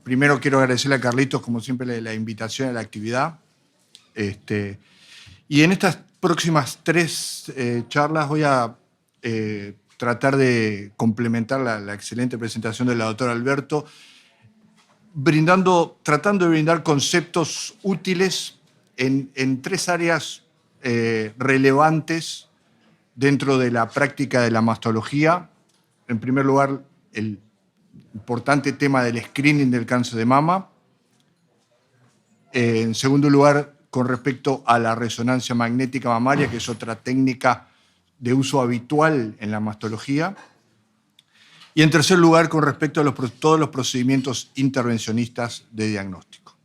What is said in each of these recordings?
primero quiero agradecerle a Carlitos, como siempre, la invitación a la actividad. Y en estas próximas 3 charlas voy a tratar de complementar la excelente presentación de la doctora Alberto, tratando de brindar conceptos útiles en 3 áreas relevantes dentro de la práctica de la mastología. En primer lugar, el importante tema del screening del cáncer de mama. En segundo lugar, con respecto a la resonancia magnética mamaria, que es otra técnica de uso habitual en la mastología. Y en tercer lugar, con respecto a todos los procedimientos intervencionistas de diagnóstico.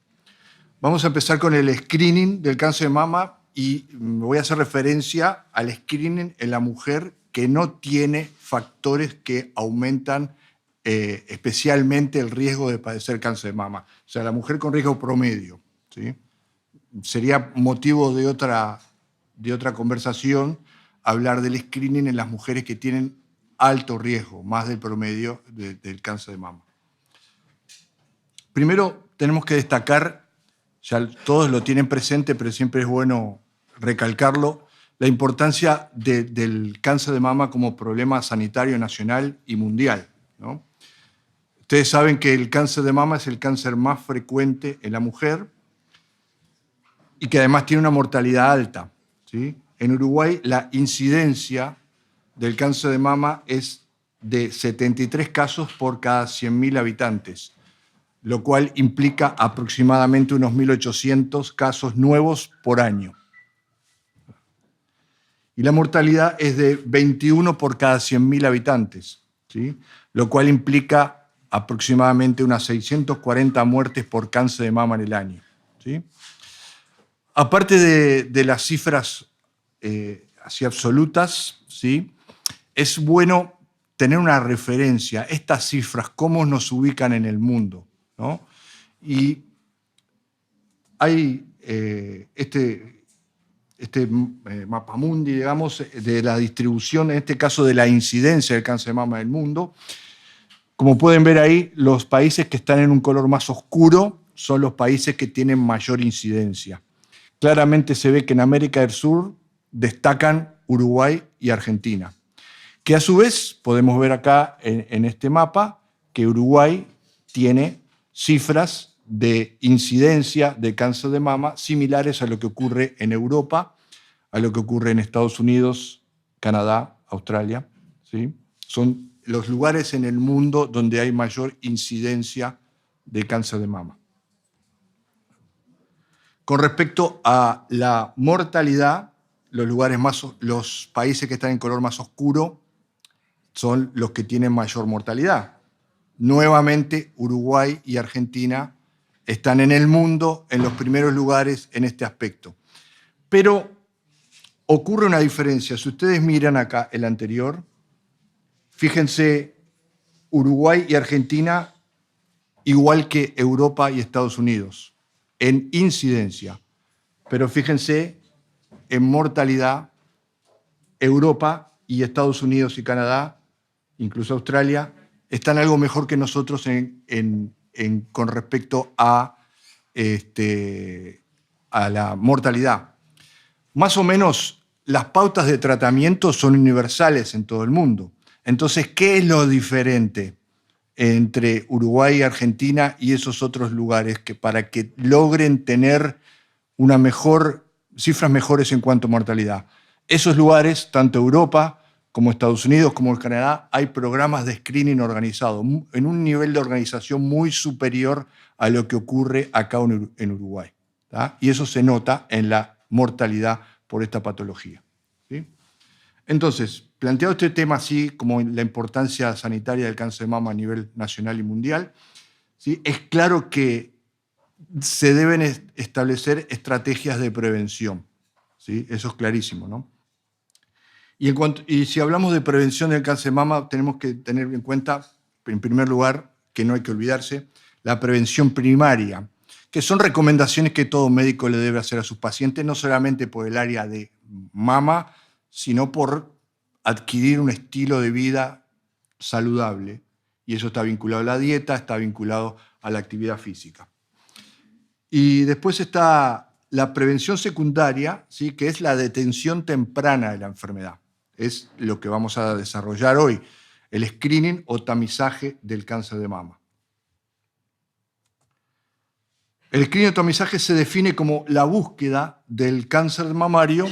Vamos a empezar con el screening del cáncer de mama y voy a hacer referencia al screening en la mujer que no tiene factores que aumentan especialmente el riesgo de padecer cáncer de mama. O sea, la mujer con riesgo promedio, ¿sí? Sería motivo de otra conversación hablar del screening en las mujeres que tienen alto riesgo, más del promedio del cáncer de mama. Primero tenemos que destacar, ya todos lo tienen presente, pero siempre es bueno recalcarlo, la importancia del cáncer de mama como problema sanitario nacional y mundial, ¿no? Ustedes saben que el cáncer de mama es el cáncer más frecuente en la mujer y que además tiene una mortalidad alta, ¿sí? En Uruguay la incidencia del cáncer de mama es de 73 casos por cada 100.000 habitantes, lo cual implica aproximadamente unos 1.800 casos nuevos por año. Y la mortalidad es de 21 por cada 100.000 habitantes, ¿sí? Lo cual implica aproximadamente unas 640 muertes por cáncer de mama en el año, ¿sí? Aparte de las cifras así absolutas, ¿sí? Es bueno tener una referencia, estas cifras, cómo nos ubican en el mundo, ¿no? Y hay este mapamundi, digamos, de la distribución, en este caso de la incidencia del cáncer de mama en el mundo. Como pueden ver ahí, los países que están en un color más oscuro son los países que tienen mayor incidencia. Claramente se ve que en América del Sur destacan Uruguay y Argentina, que a su vez podemos ver acá en este mapa que Uruguay tiene cifras de incidencia de cáncer de mama similares a lo que ocurre en Europa, a lo que ocurre en Estados Unidos, Canadá, Australia, ¿sí? Son los lugares en el mundo donde hay mayor incidencia de cáncer de mama. Con respecto a la mortalidad, los países que están en color más oscuro son los que tienen mayor mortalidad. Nuevamente, Uruguay y Argentina están en el mundo en los primeros lugares en este aspecto. Pero ocurre una diferencia. Si ustedes miran acá el anterior, fíjense, Uruguay y Argentina igual que Europa y Estados Unidos en incidencia. Pero fíjense, en mortalidad, Europa y Estados Unidos y Canadá, incluso Australia, están algo mejor que nosotros con respecto a la mortalidad. Más o menos, las pautas de tratamiento son universales en todo el mundo. Entonces, ¿qué es lo diferente entre Uruguay y Argentina y esos otros lugares para que logren tener cifras mejores en cuanto a mortalidad? Esos lugares, tanto Europa como Estados Unidos, como Canadá, hay programas de screening organizados en un nivel de organización muy superior a lo que ocurre acá en Uruguay, ¿tá? Y eso se nota en la mortalidad por esta patología, ¿sí? Entonces, planteado este tema así como la importancia sanitaria del cáncer de mama a nivel nacional y mundial, ¿sí? Es claro que se deben establecer estrategias de prevención, ¿sí? Eso es clarísimo, ¿no? Y si hablamos de prevención del cáncer de mama, tenemos que tener en cuenta, en primer lugar, que no hay que olvidarse, la prevención primaria, que son recomendaciones que todo médico le debe hacer a sus pacientes, no solamente por el área de mama, sino por adquirir un estilo de vida saludable. Y eso está vinculado a la dieta, está vinculado a la actividad física. Y después está la prevención secundaria, ¿sí? Que es la detención temprana de la enfermedad. Es lo que vamos a desarrollar hoy, el screening o tamizaje del cáncer de mama. El screening o tamizaje se define como la búsqueda del cáncer mamario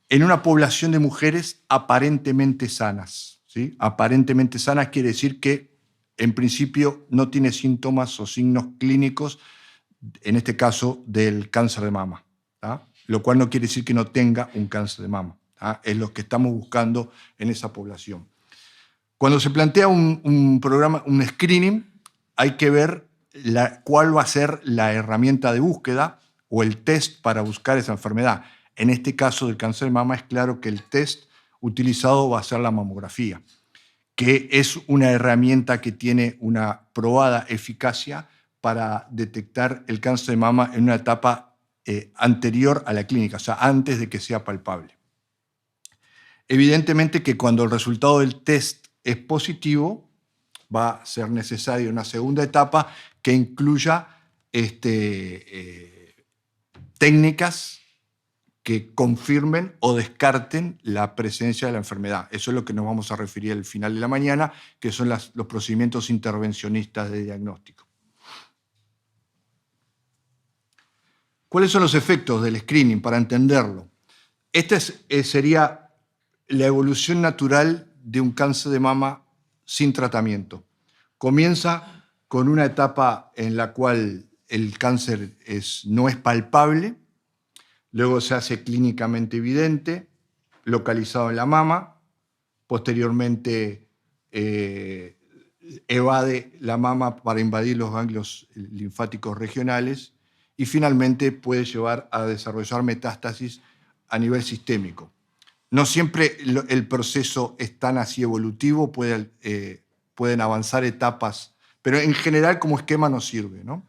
en una población de mujeres aparentemente sanas, ¿sí? Aparentemente sanas quiere decir que en principio no tiene síntomas o signos clínicos, en este caso del cáncer de mama, ¿tá? Lo cual no quiere decir que no tenga un cáncer de mama, ¿tá? Es lo que estamos buscando en esa población. Cuando se plantea un programa, un screening, hay que ver cuál va a ser la herramienta de búsqueda o el test para buscar esa enfermedad. En este caso del cáncer de mama es claro que el test utilizado va a ser la mamografía, que es una herramienta que tiene una probada eficacia para detectar el cáncer de mama en una etapa anterior a la clínica, o sea, antes de que sea palpable. Evidentemente que cuando el resultado del test es positivo, va a ser necesaria una segunda etapa que incluya técnicas que confirmen o descarten la presencia de la enfermedad. Eso es lo que nos vamos a referir al final de la mañana, que son los procedimientos intervencionistas de diagnóstico. ¿Cuáles son los efectos del screening para entenderlo? Esta sería la evolución natural de un cáncer de mama sin tratamiento. Comienza con una etapa en la cual el cáncer no es palpable, luego se hace clínicamente evidente, localizado en la mama, posteriormente evade la mama para invadir los ganglios linfáticos regionales y finalmente puede llevar a desarrollar metástasis a nivel sistémico. No siempre el proceso es tan así evolutivo, pueden avanzar etapas, pero en general como esquema nos sirve, ¿no?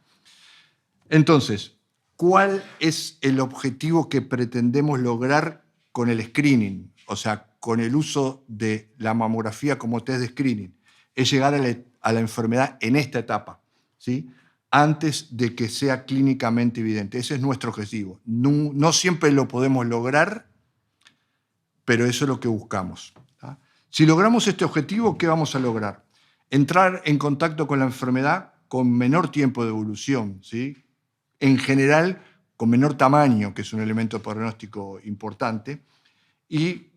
Entonces, ¿cuál es el objetivo que pretendemos lograr con el screening? O sea, con el uso de la mamografía como test de screening. Es llegar a la enfermedad en esta etapa, ¿sí? Antes de que sea clínicamente evidente. Ese es nuestro objetivo. No siempre lo podemos lograr, pero eso es lo que buscamos, ¿tá? Si logramos este objetivo, ¿qué vamos a lograr? Entrar en contacto con la enfermedad con menor tiempo de evolución, ¿sí? En general, con menor tamaño, que es un elemento pronóstico importante, y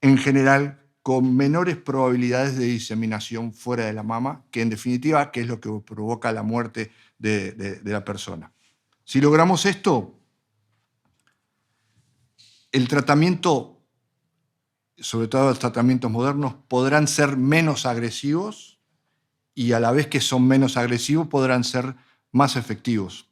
en general con menores probabilidades de diseminación fuera de la mama, que en definitiva, que es lo que provoca la muerte de la persona. Si logramos esto, el tratamiento, sobre todo los tratamientos modernos, podrán ser menos agresivos y a la vez que son menos agresivos podrán ser más efectivos.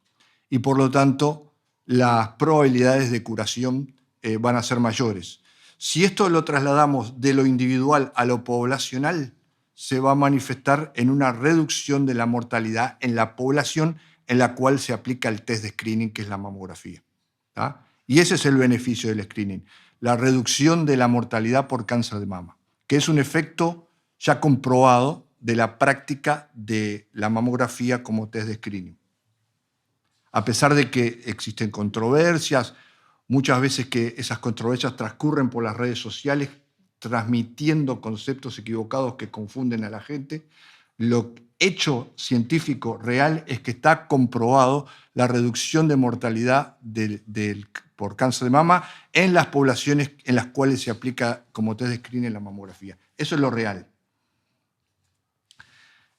Y por lo tanto, las probabilidades de curación van a ser mayores. Si esto lo trasladamos de lo individual a lo poblacional, se va a manifestar en una reducción de la mortalidad en la población en la cual se aplica el test de screening, que es la mamografía, ¿tá? Y ese es el beneficio del screening, la reducción de la mortalidad por cáncer de mama, que es un efecto ya comprobado de la práctica de la mamografía como test de screening. A pesar de que existen controversias, muchas veces que esas controversias transcurren por las redes sociales transmitiendo conceptos equivocados que confunden a la gente, lo hecho científico real es que está comprobado la reducción de mortalidad por cáncer de mama en las poblaciones en las cuales se aplica como test de screening la mamografía. Eso es lo real.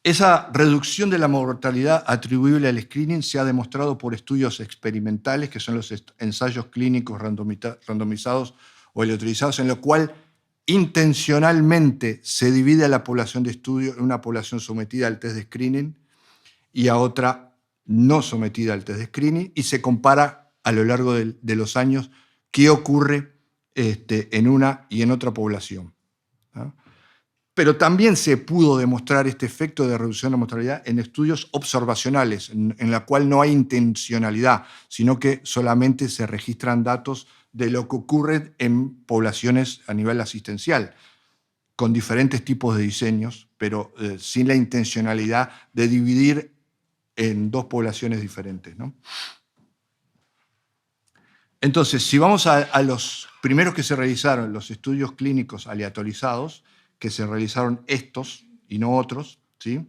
Esa reducción de la mortalidad atribuible al screening se ha demostrado por estudios experimentales, que son los ensayos clínicos randomizados o electroizados, en lo cual intencionalmente se divide a la población de estudio en una población sometida al test de screening y a otra no sometida al test de screening, y se compara a lo largo de los años qué ocurre en una y en otra población, ¿no? Pero también se pudo demostrar este efecto de reducción de mortalidad en estudios observacionales, en la cual no hay intencionalidad, sino que solamente se registran datos de lo que ocurre en poblaciones a nivel asistencial, con diferentes tipos de diseños, pero sin la intencionalidad de dividir en dos poblaciones diferentes, ¿no? Entonces, si vamos a los primeros que se realizaron, los estudios clínicos aleatorizados, que se realizaron estos y no otros, ¿sí?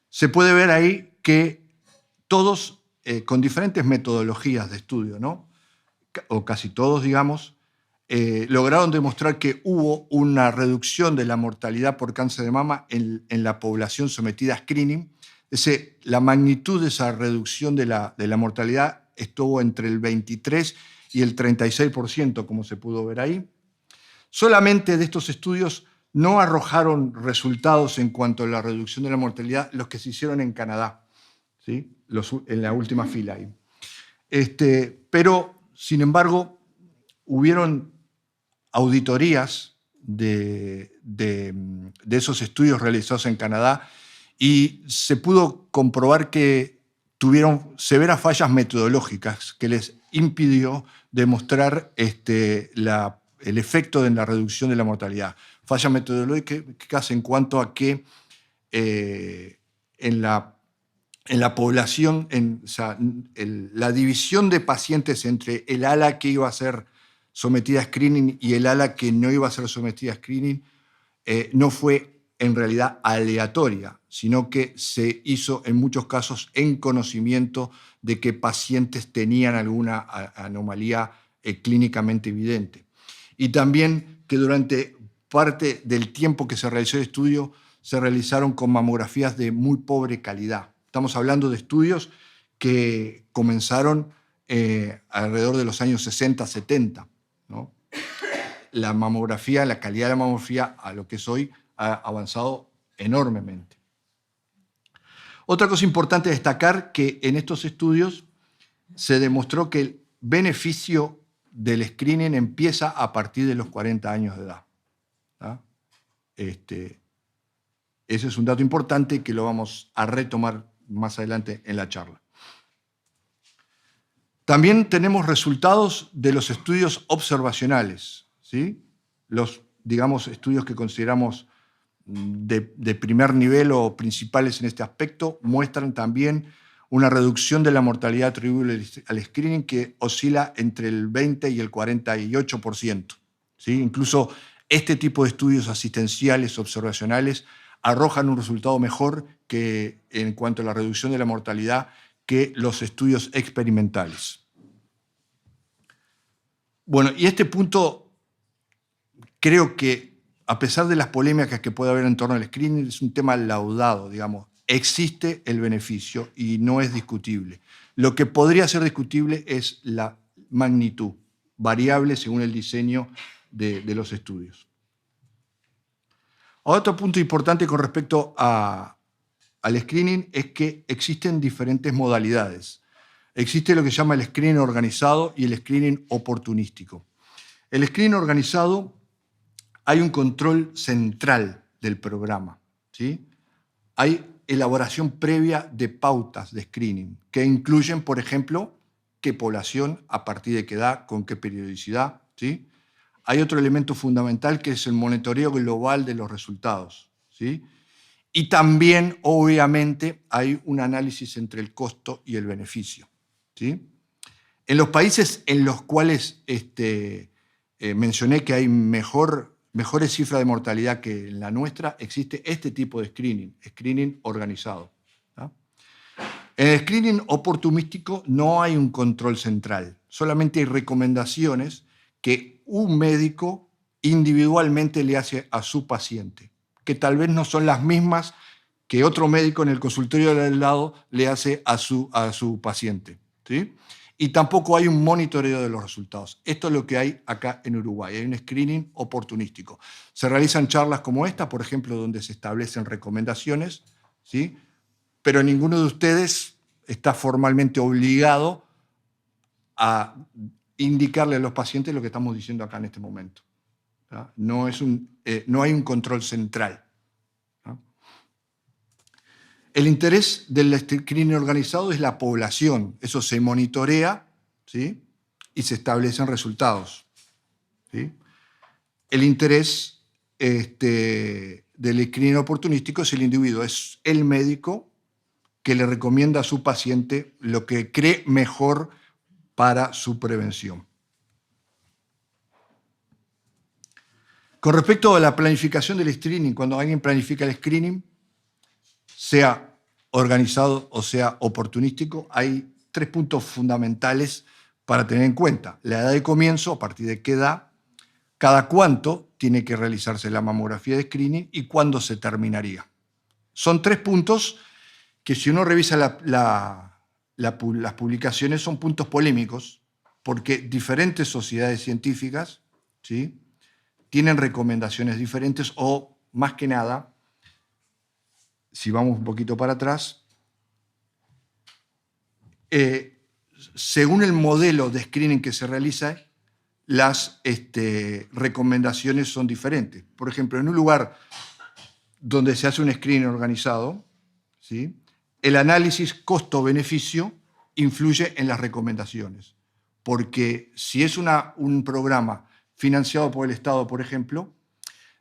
Se puede ver ahí que todos, con diferentes metodologías de estudio, ¿no? O casi todos, digamos, lograron demostrar que hubo una reducción de la mortalidad por cáncer de mama en la población sometida a screening. La magnitud de esa reducción de la mortalidad estuvo entre el 23 y el 36%, como se pudo ver ahí. Solamente de estos estudios no arrojaron resultados en cuanto a la reducción de la mortalidad los que se hicieron en Canadá, ¿sí? En la última fila ahí. Pero, sin embargo, hubieron auditorías de esos estudios realizados en Canadá y se pudo comprobar que tuvieron severas fallas metodológicas que les impidió demostrar el efecto de la reducción de la mortalidad. Fallas metodológicas en cuanto a que en la población, la división de pacientes entre el ala que iba a ser sometida a screening y el ala que no iba a ser sometida a screening no fue en realidad aleatoria, sino que se hizo en muchos casos en conocimiento de que pacientes tenían alguna anomalía clínicamente evidente. Y también que durante parte del tiempo que se realizó el estudio se realizaron con mamografías de muy pobre calidad. Estamos hablando de estudios que comenzaron alrededor de los años 60, 70, ¿no? La mamografía, la calidad de la mamografía a lo que es hoy ha avanzado enormemente. Otra cosa importante destacar que en estos estudios se demostró que el beneficio del screening empieza a partir de los 40 años de edad, ¿no? Ese es un dato importante que lo vamos a retomar más adelante en la charla. También tenemos resultados de los estudios observacionales, ¿sí? Los, digamos, estudios que consideramos de primer nivel o principales en este aspecto muestran también una reducción de la mortalidad atribuible al screening que oscila entre el 20 y el 48%, ¿sí? Incluso este tipo de estudios asistenciales observacionales arrojan un resultado mejor que en cuanto a la reducción de la mortalidad que los estudios experimentales. Bueno, y este punto creo que, a pesar de las polémicas que puede haber en torno al screening, es un tema laudado, digamos. Existe el beneficio y no es discutible. Lo que podría ser discutible es la magnitud, variable según el diseño de los estudios. Otro punto importante con respecto al screening es que existen diferentes modalidades. Existe lo que se llama el screening organizado y el screening oportunístico. El screening organizado, hay un control central del programa, ¿sí? Hay elaboración previa de pautas de screening que incluyen, por ejemplo, qué población, a partir de qué edad, con qué periodicidad, ¿sí? Hay otro elemento fundamental que es el monitoreo global de los resultados, ¿sí? Y también, obviamente, hay un análisis entre el costo y el beneficio, ¿sí? En los países en los cuales mencioné que hay mejores cifras de mortalidad que en la nuestra, existe este tipo de screening organizado, ¿no? En el screening oportunístico no hay un control central, solamente hay recomendaciones que un médico individualmente le hace a su paciente, que tal vez no son las mismas que otro médico en el consultorio del lado le hace a su paciente, ¿sí? Y tampoco hay un monitoreo de los resultados. Esto es lo que hay acá en Uruguay. Hay un screening oportunístico. Se realizan charlas como esta, por ejemplo, donde se establecen recomendaciones, ¿sí? Pero ninguno de ustedes está formalmente obligado a indicarle a los pacientes lo que estamos diciendo acá en este momento, ¿no? No hay un control central, ¿no? El interés del screening organizado es la población. Eso se monitorea, ¿sí? Y se establecen resultados, ¿sí? El interés del screening oportunístico es el individuo, es el médico que le recomienda a su paciente lo que cree mejor para su prevención. Con respecto a la planificación del screening, cuando alguien planifica el screening, sea organizado o sea oportunístico, hay 3 puntos fundamentales para tener en cuenta. La edad de comienzo, a partir de qué edad, cada cuánto tiene que realizarse la mamografía de screening y cuándo se terminaría. Son 3 puntos que, si uno revisa las publicaciones, son puntos polémicos, porque diferentes sociedades científicas, ¿sí?, tienen recomendaciones diferentes o, más que nada, si vamos un poquito para atrás, según el modelo de screening que se realiza, las recomendaciones son diferentes. Por ejemplo, en un lugar donde se hace un screening organizado, ¿sí?, el análisis costo-beneficio influye en las recomendaciones, porque si es un programa financiado por el Estado, por ejemplo,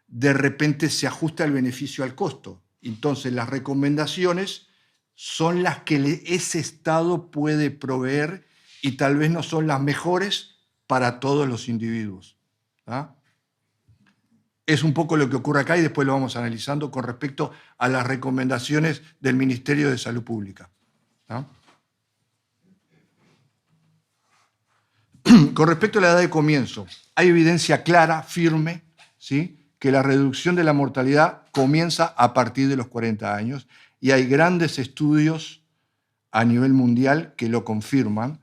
de repente se ajusta el beneficio al costo. Entonces, las recomendaciones son las que ese Estado puede proveer y tal vez no son las mejores para todos los individuos. ¿Ah? Es un poco lo que ocurre acá y después lo vamos analizando con respecto a las recomendaciones del Ministerio de Salud Pública. ¿Ah? Con respecto a la edad de comienzo, hay evidencia clara, firme, ¿sí?, que la reducción de la mortalidad comienza a partir de los 40 años y hay grandes estudios a nivel mundial que lo confirman,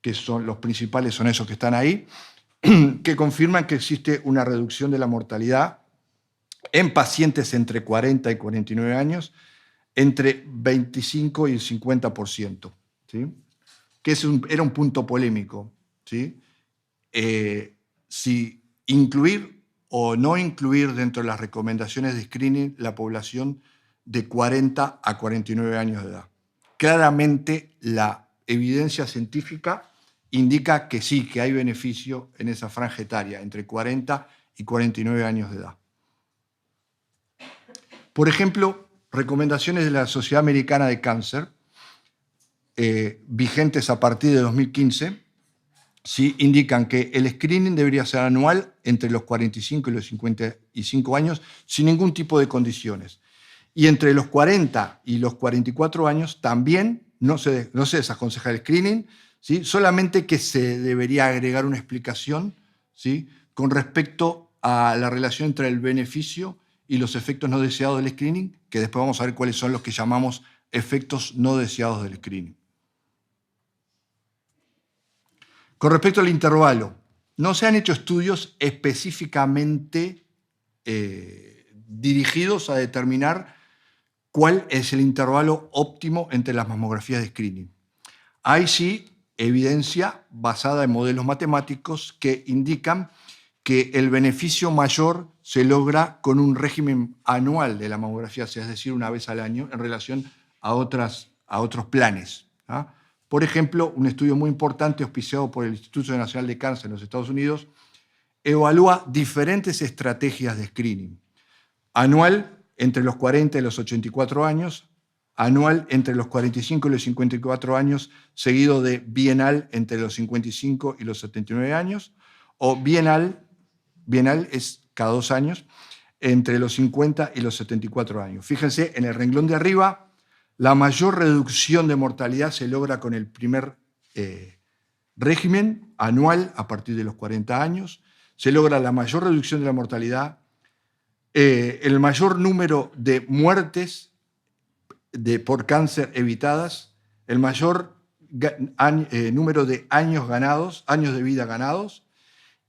que son los principales, son esos que están ahí, que confirman que existe una reducción de la mortalidad en pacientes entre 40 y 49 años entre 25 y el 50%, ¿sí?, que era un punto polémico, ¿sí? Si incluir o no incluir dentro de las recomendaciones de screening la población de 40 a 49 años de edad. Claramente la evidencia científica indica que sí, que hay beneficio en esa franja etaria, entre 40 y 49 años de edad. Por ejemplo, recomendaciones de la Sociedad Americana de Cáncer, vigentes a partir de 2015, ¿sí?, indican que el screening debería ser anual entre los 45 y los 55 años sin ningún tipo de condiciones. Y entre los 40 y los 44 años también no se desaconseja el screening, ¿sí?, solamente que se debería agregar una explicación, ¿sí?, con respecto a la relación entre el beneficio y los efectos no deseados del screening, que después vamos a ver cuáles son los que llamamos efectos no deseados del screening. Con respecto al intervalo, no se han hecho estudios específicamente dirigidos a determinar cuál es el intervalo óptimo entre las mamografías de screening. Hay sí evidencia basada en modelos matemáticos que indican que el beneficio mayor se logra con un régimen anual de la mamografía, es decir, una vez al año, en relación a otros planes. ¿Ah? Por ejemplo, un estudio muy importante auspiciado por el Instituto Nacional de Cáncer en los Estados Unidos evalúa diferentes estrategias de screening. Anual entre los 40 y los 84 años, anual entre los 45 y los 54 años, seguido de bienal entre los 55 y los 79 años, o bienal es cada 2 años, entre los 50 y los 74 años. Fíjense, en el renglón de arriba, la mayor reducción de mortalidad se logra con el primer régimen anual a partir de los 40 años. Se logra la mayor reducción de la mortalidad, el mayor número de muertes por cáncer evitadas, el mayor número de años de vida ganados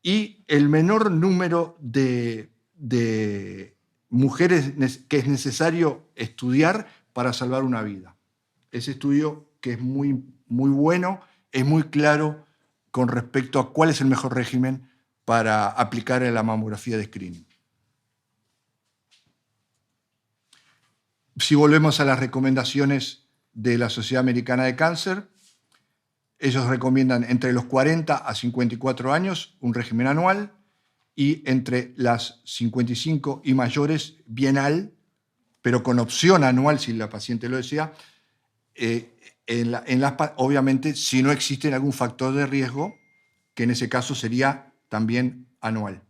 y el menor número de mujeres que es necesario estudiar para salvar una vida. Ese estudio, que es muy, muy bueno, es muy claro con respecto a cuál es el mejor régimen para aplicar en la mamografía de screening. Si volvemos a las recomendaciones de la Sociedad Americana de Cáncer, ellos recomiendan entre los 40 a 54 años un régimen anual y entre las 55 y mayores bienal, pero con opción anual si la paciente lo desea, obviamente, si no existe algún factor de riesgo, que en ese caso sería también anual.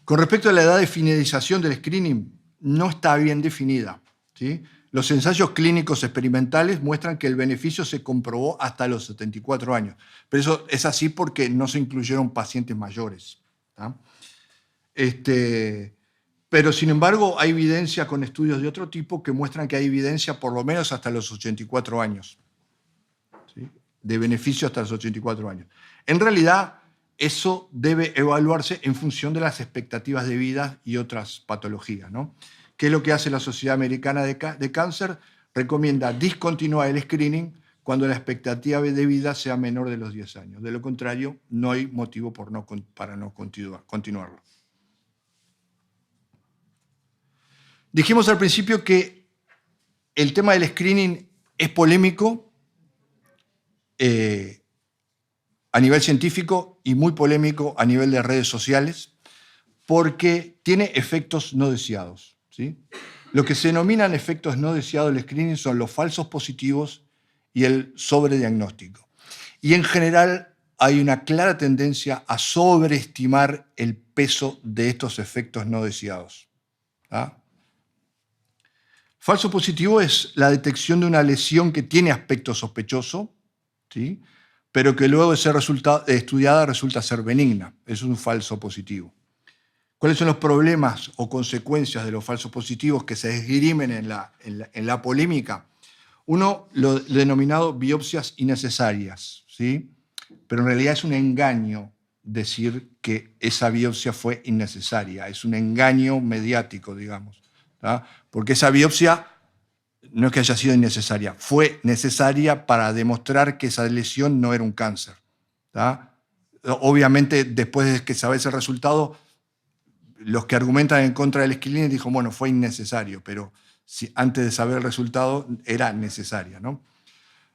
Con respecto a la edad de finalización del screening, no está bien definida, ¿sí? Los ensayos clínicos experimentales muestran que el beneficio se comprobó hasta los 74 años, pero eso es así porque no se incluyeron pacientes mayores, ¿tá? Pero, sin embargo, hay evidencia con estudios de otro tipo que muestran que hay evidencia por lo menos hasta los 84 años, ¿sí? De beneficio hasta los 84 años. En realidad, eso debe evaluarse en función de las expectativas de vida y otras patologías, ¿no? ¿Qué es lo que hace la Sociedad Americana de Cáncer? Recomienda discontinuar el screening cuando la expectativa de vida sea menor de los 10 años. De lo contrario, no hay motivo para no continuarlo. Dijimos al principio que el tema del screening es polémico a nivel científico y muy polémico a nivel de redes sociales porque tiene efectos no deseados, ¿sí? Lo que se denominan efectos no deseados del screening son los falsos positivos y el sobrediagnóstico. Y en general hay una clara tendencia a sobreestimar el peso de estos efectos no deseados, ¿ah? Falso positivo es la detección de una lesión que tiene aspecto sospechoso, ¿sí? Pero que luego de ser estudiada resulta ser benigna. Es un falso positivo. ¿Cuáles son los problemas o consecuencias de los falsos positivos que se esgrimen en la polémica? Uno, lo denominado biopsias innecesarias, ¿sí? Pero en realidad es un engaño decir que esa biopsia fue innecesaria. Es un engaño mediático, digamos, ¿tá? Porque esa biopsia no es que haya sido innecesaria, fue necesaria para demostrar que esa lesión no era un cáncer, ¿tá? Obviamente, después de que sabes el resultado, los que argumentan en contra del screening dijo, bueno, fue innecesario, pero antes de saber el resultado era necesaria, ¿no?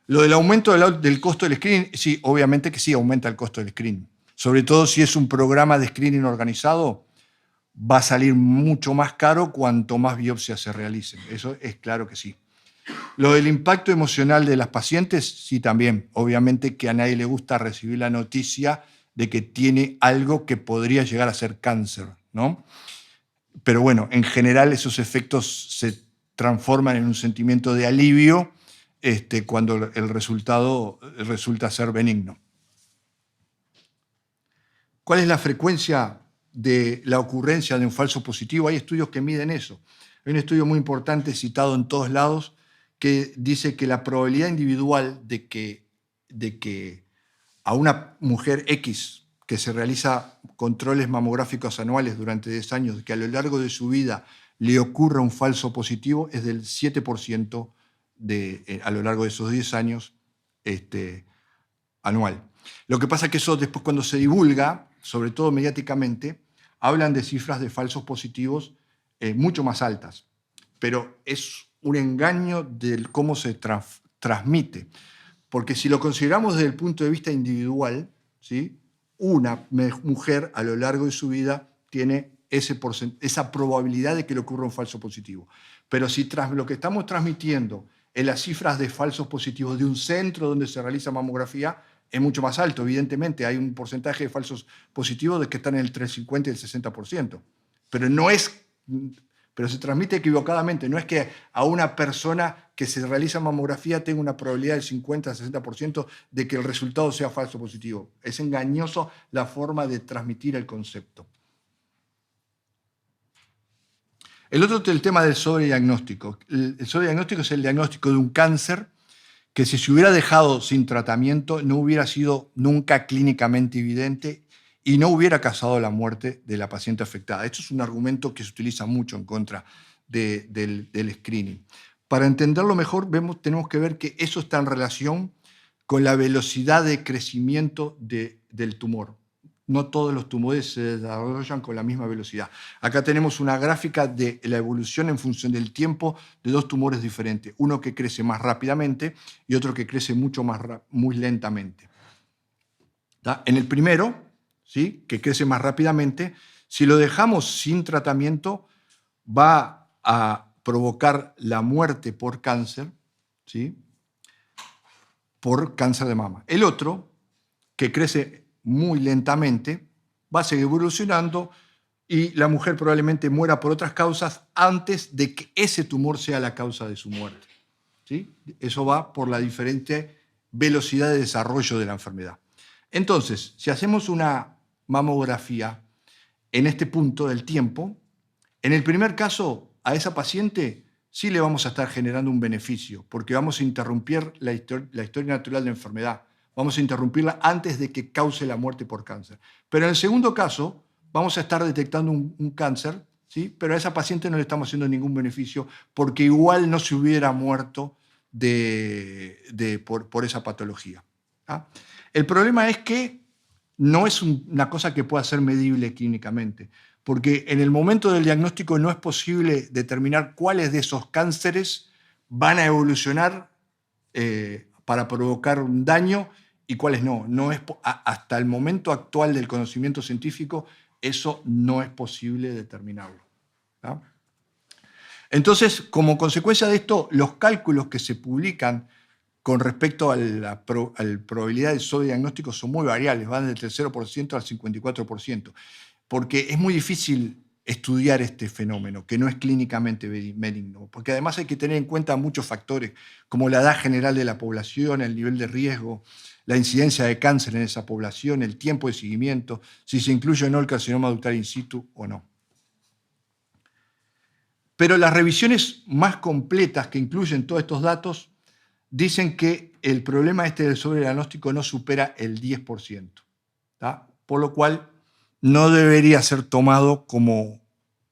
Lo del aumento del costo del screening, sí, obviamente que sí aumenta el costo del screening. Sobre todo si es un programa de screening organizado, va a salir mucho más caro cuanto más biopsias se realicen. Eso es claro que sí. Lo del impacto emocional de las pacientes, sí también. Obviamente que a nadie le gusta recibir la noticia de que tiene algo que podría llegar a ser cáncer, ¿no? Pero bueno, en general esos efectos se transforman en un sentimiento de alivio cuando el resultado resulta ser benigno. ¿Cuál es la frecuencia de la ocurrencia de un falso positivo? Hay estudios que miden eso. Hay un estudio muy importante citado en todos lados que dice que la probabilidad individual de que a una mujer X que se realiza controles mamográficos anuales durante 10 años, que a lo largo de su vida le ocurra un falso positivo, es del 7% a lo largo de esos 10 años anual. Lo que pasa es que eso después cuando se divulga, sobre todo mediáticamente, hablan de cifras de falsos positivos mucho más altas, pero es un engaño de cómo se transmite. Porque si lo consideramos desde el punto de vista individual, ¿sí? Una mujer a lo largo de su vida tiene esa probabilidad de que le ocurra un falso positivo. Pero si lo que estamos transmitiendo en las cifras de falsos positivos de un centro donde se realiza mamografía, es mucho más alto. Evidentemente hay un porcentaje de falsos positivos que están entre el 50 y el 60%. Pero se transmite equivocadamente. No es que a una persona que se realiza mamografía tenga una probabilidad del 50 al 60% de que el resultado sea falso positivo. Es engañoso la forma de transmitir el concepto. El tema del sobrediagnóstico. El sobrediagnóstico es el diagnóstico de un cáncer que si se hubiera dejado sin tratamiento no hubiera sido nunca clínicamente evidente y no hubiera causado la muerte de la paciente afectada. Esto es un argumento que se utiliza mucho en contra del screening. Para entenderlo mejor, tenemos que ver que eso está en relación con la velocidad de crecimiento del tumor. No todos los tumores se desarrollan con la misma velocidad. Acá tenemos una gráfica de la evolución en función del tiempo de dos tumores diferentes. Uno que crece más rápidamente y otro que crece muy lentamente. ¿Tá? En el primero, ¿sí? Que crece más rápidamente, si lo dejamos sin tratamiento, va a provocar la muerte por cáncer, ¿sí? Por cáncer de mama. El otro, que crece muy lentamente, va a seguir evolucionando y la mujer probablemente muera por otras causas antes de que ese tumor sea la causa de su muerte, ¿sí? Eso va por la diferente velocidad de desarrollo de la enfermedad. Entonces, si hacemos una mamografía en este punto del tiempo, en el primer caso, a esa paciente sí le vamos a estar generando un beneficio, porque vamos a interrumpir la historia natural de la enfermedad. Vamos a interrumpirla antes de que cause la muerte por cáncer. Pero en el segundo caso, vamos a estar detectando un cáncer, ¿sí? Pero a esa paciente no le estamos haciendo ningún beneficio, porque igual no se hubiera muerto por esa patología. ¿Ah? El problema es que no es una cosa que pueda ser medible clínicamente, porque en el momento del diagnóstico no es posible determinar cuáles de esos cánceres van a evolucionar para provocar un daño y cuáles no. Hasta el momento actual del conocimiento científico, eso no es posible determinarlo, ¿no? Entonces, como consecuencia de esto, los cálculos que se publican con respecto a la probabilidad de sobrediagnóstico son muy variables, van del 0% al 54%, porque es muy difícil estudiar este fenómeno, que no es clínicamente benigno, porque además hay que tener en cuenta muchos factores, como la edad general de la población, el nivel de riesgo, la incidencia de cáncer en esa población, el tiempo de seguimiento, si se incluye o no el carcinoma ductal in situ o no. Pero las revisiones más completas que incluyen todos estos datos dicen que el problema del sobrediagnóstico no supera el 10%, ¿tá? Por lo cual no debería ser tomado como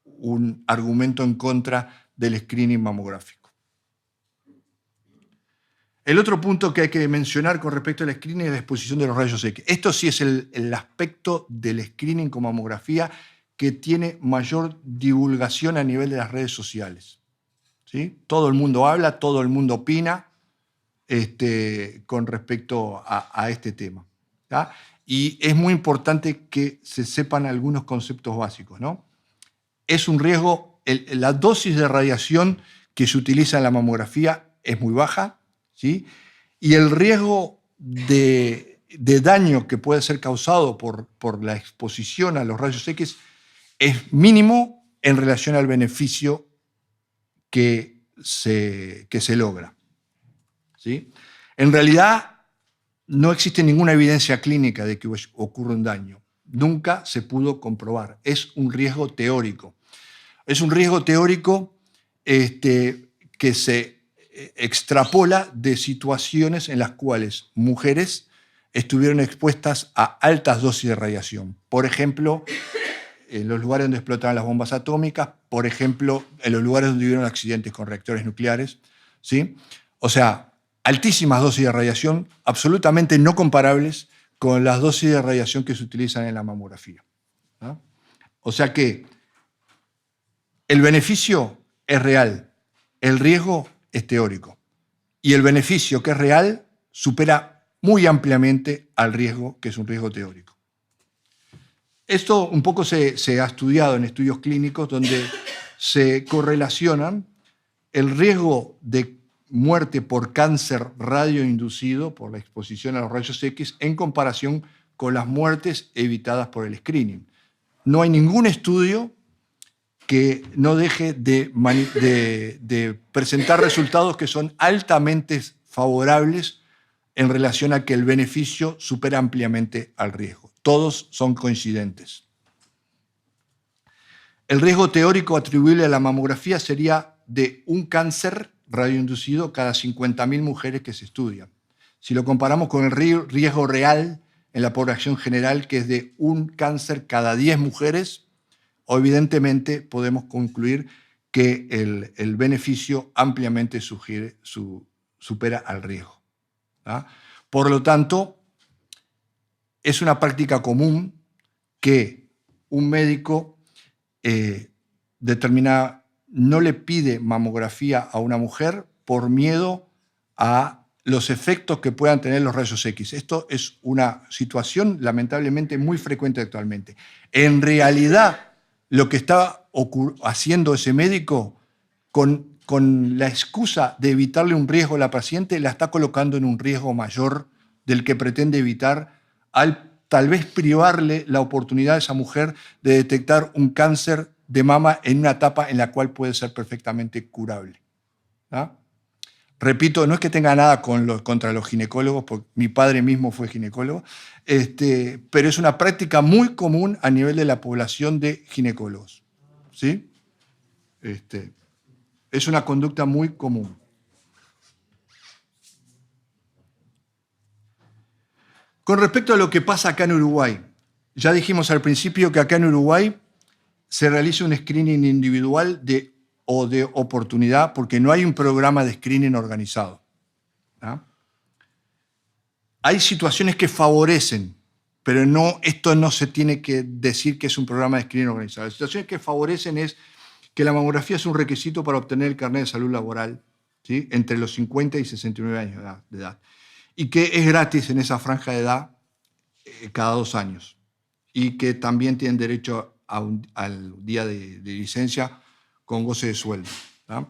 un argumento en contra del screening mamográfico. El otro punto que hay que mencionar con respecto al screening es la exposición de los rayos X. Esto sí es el aspecto del screening con mamografía que tiene mayor divulgación a nivel de las redes sociales, ¿sí? Todo el mundo habla, todo el mundo opina con respecto a este tema, ¿tá? Y es muy importante que se sepan algunos conceptos básicos, ¿no? Es un riesgo, la dosis de radiación que se utiliza en la mamografía es muy baja, ¿sí? Y el riesgo de daño que puede ser causado por la exposición a los rayos X es mínimo en relación al beneficio que se logra, ¿sí? En realidad, no existe ninguna evidencia clínica de que ocurra un daño. Nunca se pudo comprobar. Es un riesgo teórico. Es un riesgo teórico que se extrapola de situaciones en las cuales mujeres estuvieron expuestas a altas dosis de radiación. Por ejemplo, en los lugares donde explotaban las bombas atómicas, por ejemplo, en los lugares donde hubieron accidentes con reactores nucleares, ¿sí? O sea, altísimas dosis de radiación, absolutamente no comparables con las dosis de radiación que se utilizan en la mamografía, ¿no? O sea que el beneficio es real, el riesgo es teórico. Y el beneficio que es real supera muy ampliamente al riesgo, que es un riesgo teórico. Esto un poco se ha estudiado en estudios clínicos donde se correlacionan el riesgo de muerte por cáncer radioinducido por la exposición a los rayos X en comparación con las muertes evitadas por el screening. No hay ningún estudio que no deje de presentar resultados que son altamente favorables en relación a que el beneficio supera ampliamente al riesgo. Todos son coincidentes. El riesgo teórico atribuible a la mamografía sería de un cáncer radioinducido cada 50.000 mujeres que se estudian. Si lo comparamos con el riesgo real en la población general, que es de un cáncer cada 10 mujeres, evidentemente podemos concluir que el beneficio ampliamente supera al riesgo, ¿tá? Por lo tanto, es una práctica común que un médico determinada no le pide mamografía a una mujer por miedo a los efectos que puedan tener los rayos X. Esto es una situación lamentablemente muy frecuente actualmente. En realidad, lo que está haciendo ese médico con la excusa de evitarle un riesgo a la paciente, la está colocando en un riesgo mayor del que pretende evitar al tal vez privarle la oportunidad a esa mujer de detectar un cáncer de mama en una etapa en la cual puede ser perfectamente curable. ¿Ah? Repito, no es que tenga nada contra los ginecólogos, porque mi padre mismo fue ginecólogo, pero es una práctica muy común a nivel de la población de ginecólogos. ¿Sí? Es una conducta muy común. Con respecto a lo que pasa acá en Uruguay, ya dijimos al principio que acá en Uruguay se realiza un screening individual o de oportunidad porque no hay un programa de screening organizado. ¿Ah? Hay situaciones que favorecen, pero esto no se tiene que decir que es un programa de screening organizado. Las situaciones que favorecen es que la mamografía es un requisito para obtener el carnet de salud laboral, ¿sí? Entre los 50 y 69 años de edad, y que es gratis en esa franja de edad cada 2 años, y que también tienen derecho al día de licencia con goce de sueldo. ¿tá?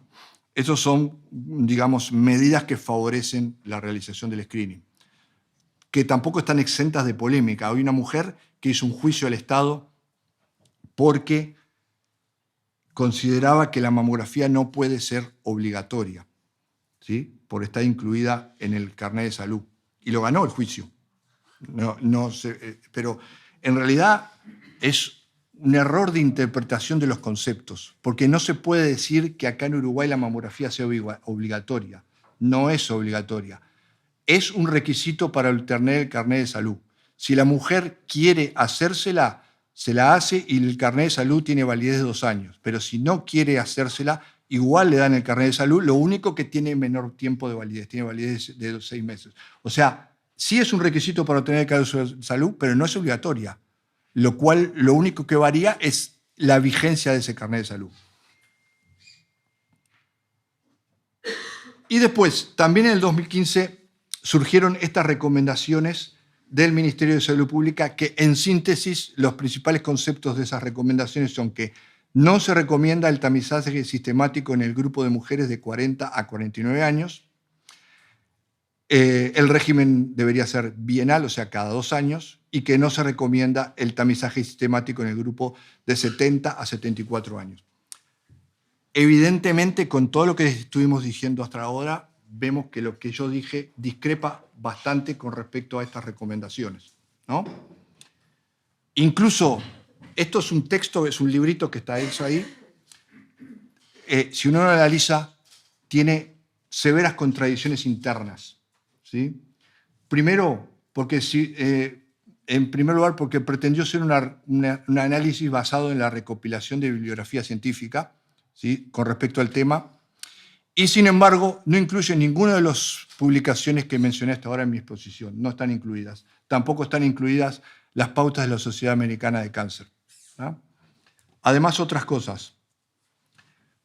Esas son, digamos, medidas que favorecen la realización del screening, que tampoco están exentas de polémica. Hay una mujer que hizo un juicio al Estado porque consideraba que la mamografía no puede ser obligatoria, ¿sí? Por estar incluida en el carnet de salud. Y lo ganó el juicio. Pero en realidad es un error de interpretación de los conceptos, porque no se puede decir que acá en Uruguay la mamografía sea obligatoria. No es obligatoria. Es un requisito para obtener el carnet de salud. Si la mujer quiere hacérsela, se la hace y el carnet de salud tiene validez de 2 años. Pero si no quiere hacérsela, igual le dan el carnet de salud, lo único que tiene menor tiempo de validez, tiene validez de 6 meses. O sea, sí es un requisito para obtener el carnet de salud, pero no es obligatoria. Lo cual, lo único que varía es la vigencia de ese carnet de salud. Y después, también en el 2015, surgieron estas recomendaciones del Ministerio de Salud Pública que, en síntesis, los principales conceptos de esas recomendaciones son que no se recomienda el tamizaje sistemático en el grupo de mujeres de 40 a 49 años. El régimen debería ser bienal, o sea, cada 2 años, y que no se recomienda el tamizaje sistemático en el grupo de 70 a 74 años. Evidentemente, con todo lo que estuvimos diciendo hasta ahora, vemos que lo que yo dije discrepa bastante con respecto a estas recomendaciones, ¿no? Incluso, esto es un texto, es un librito que está hecho ahí. Si uno lo analiza, tiene severas contradicciones internas, ¿sí? Primero, en primer lugar, porque pretendió ser un análisis basado en la recopilación de bibliografía científica, ¿sí? Con respecto al tema, y sin embargo no incluye ninguna de las publicaciones que mencioné hasta ahora en mi exposición, no están incluidas. Tampoco están incluidas las pautas de la Sociedad Americana de Cáncer. ¿Ah? Además, otras cosas.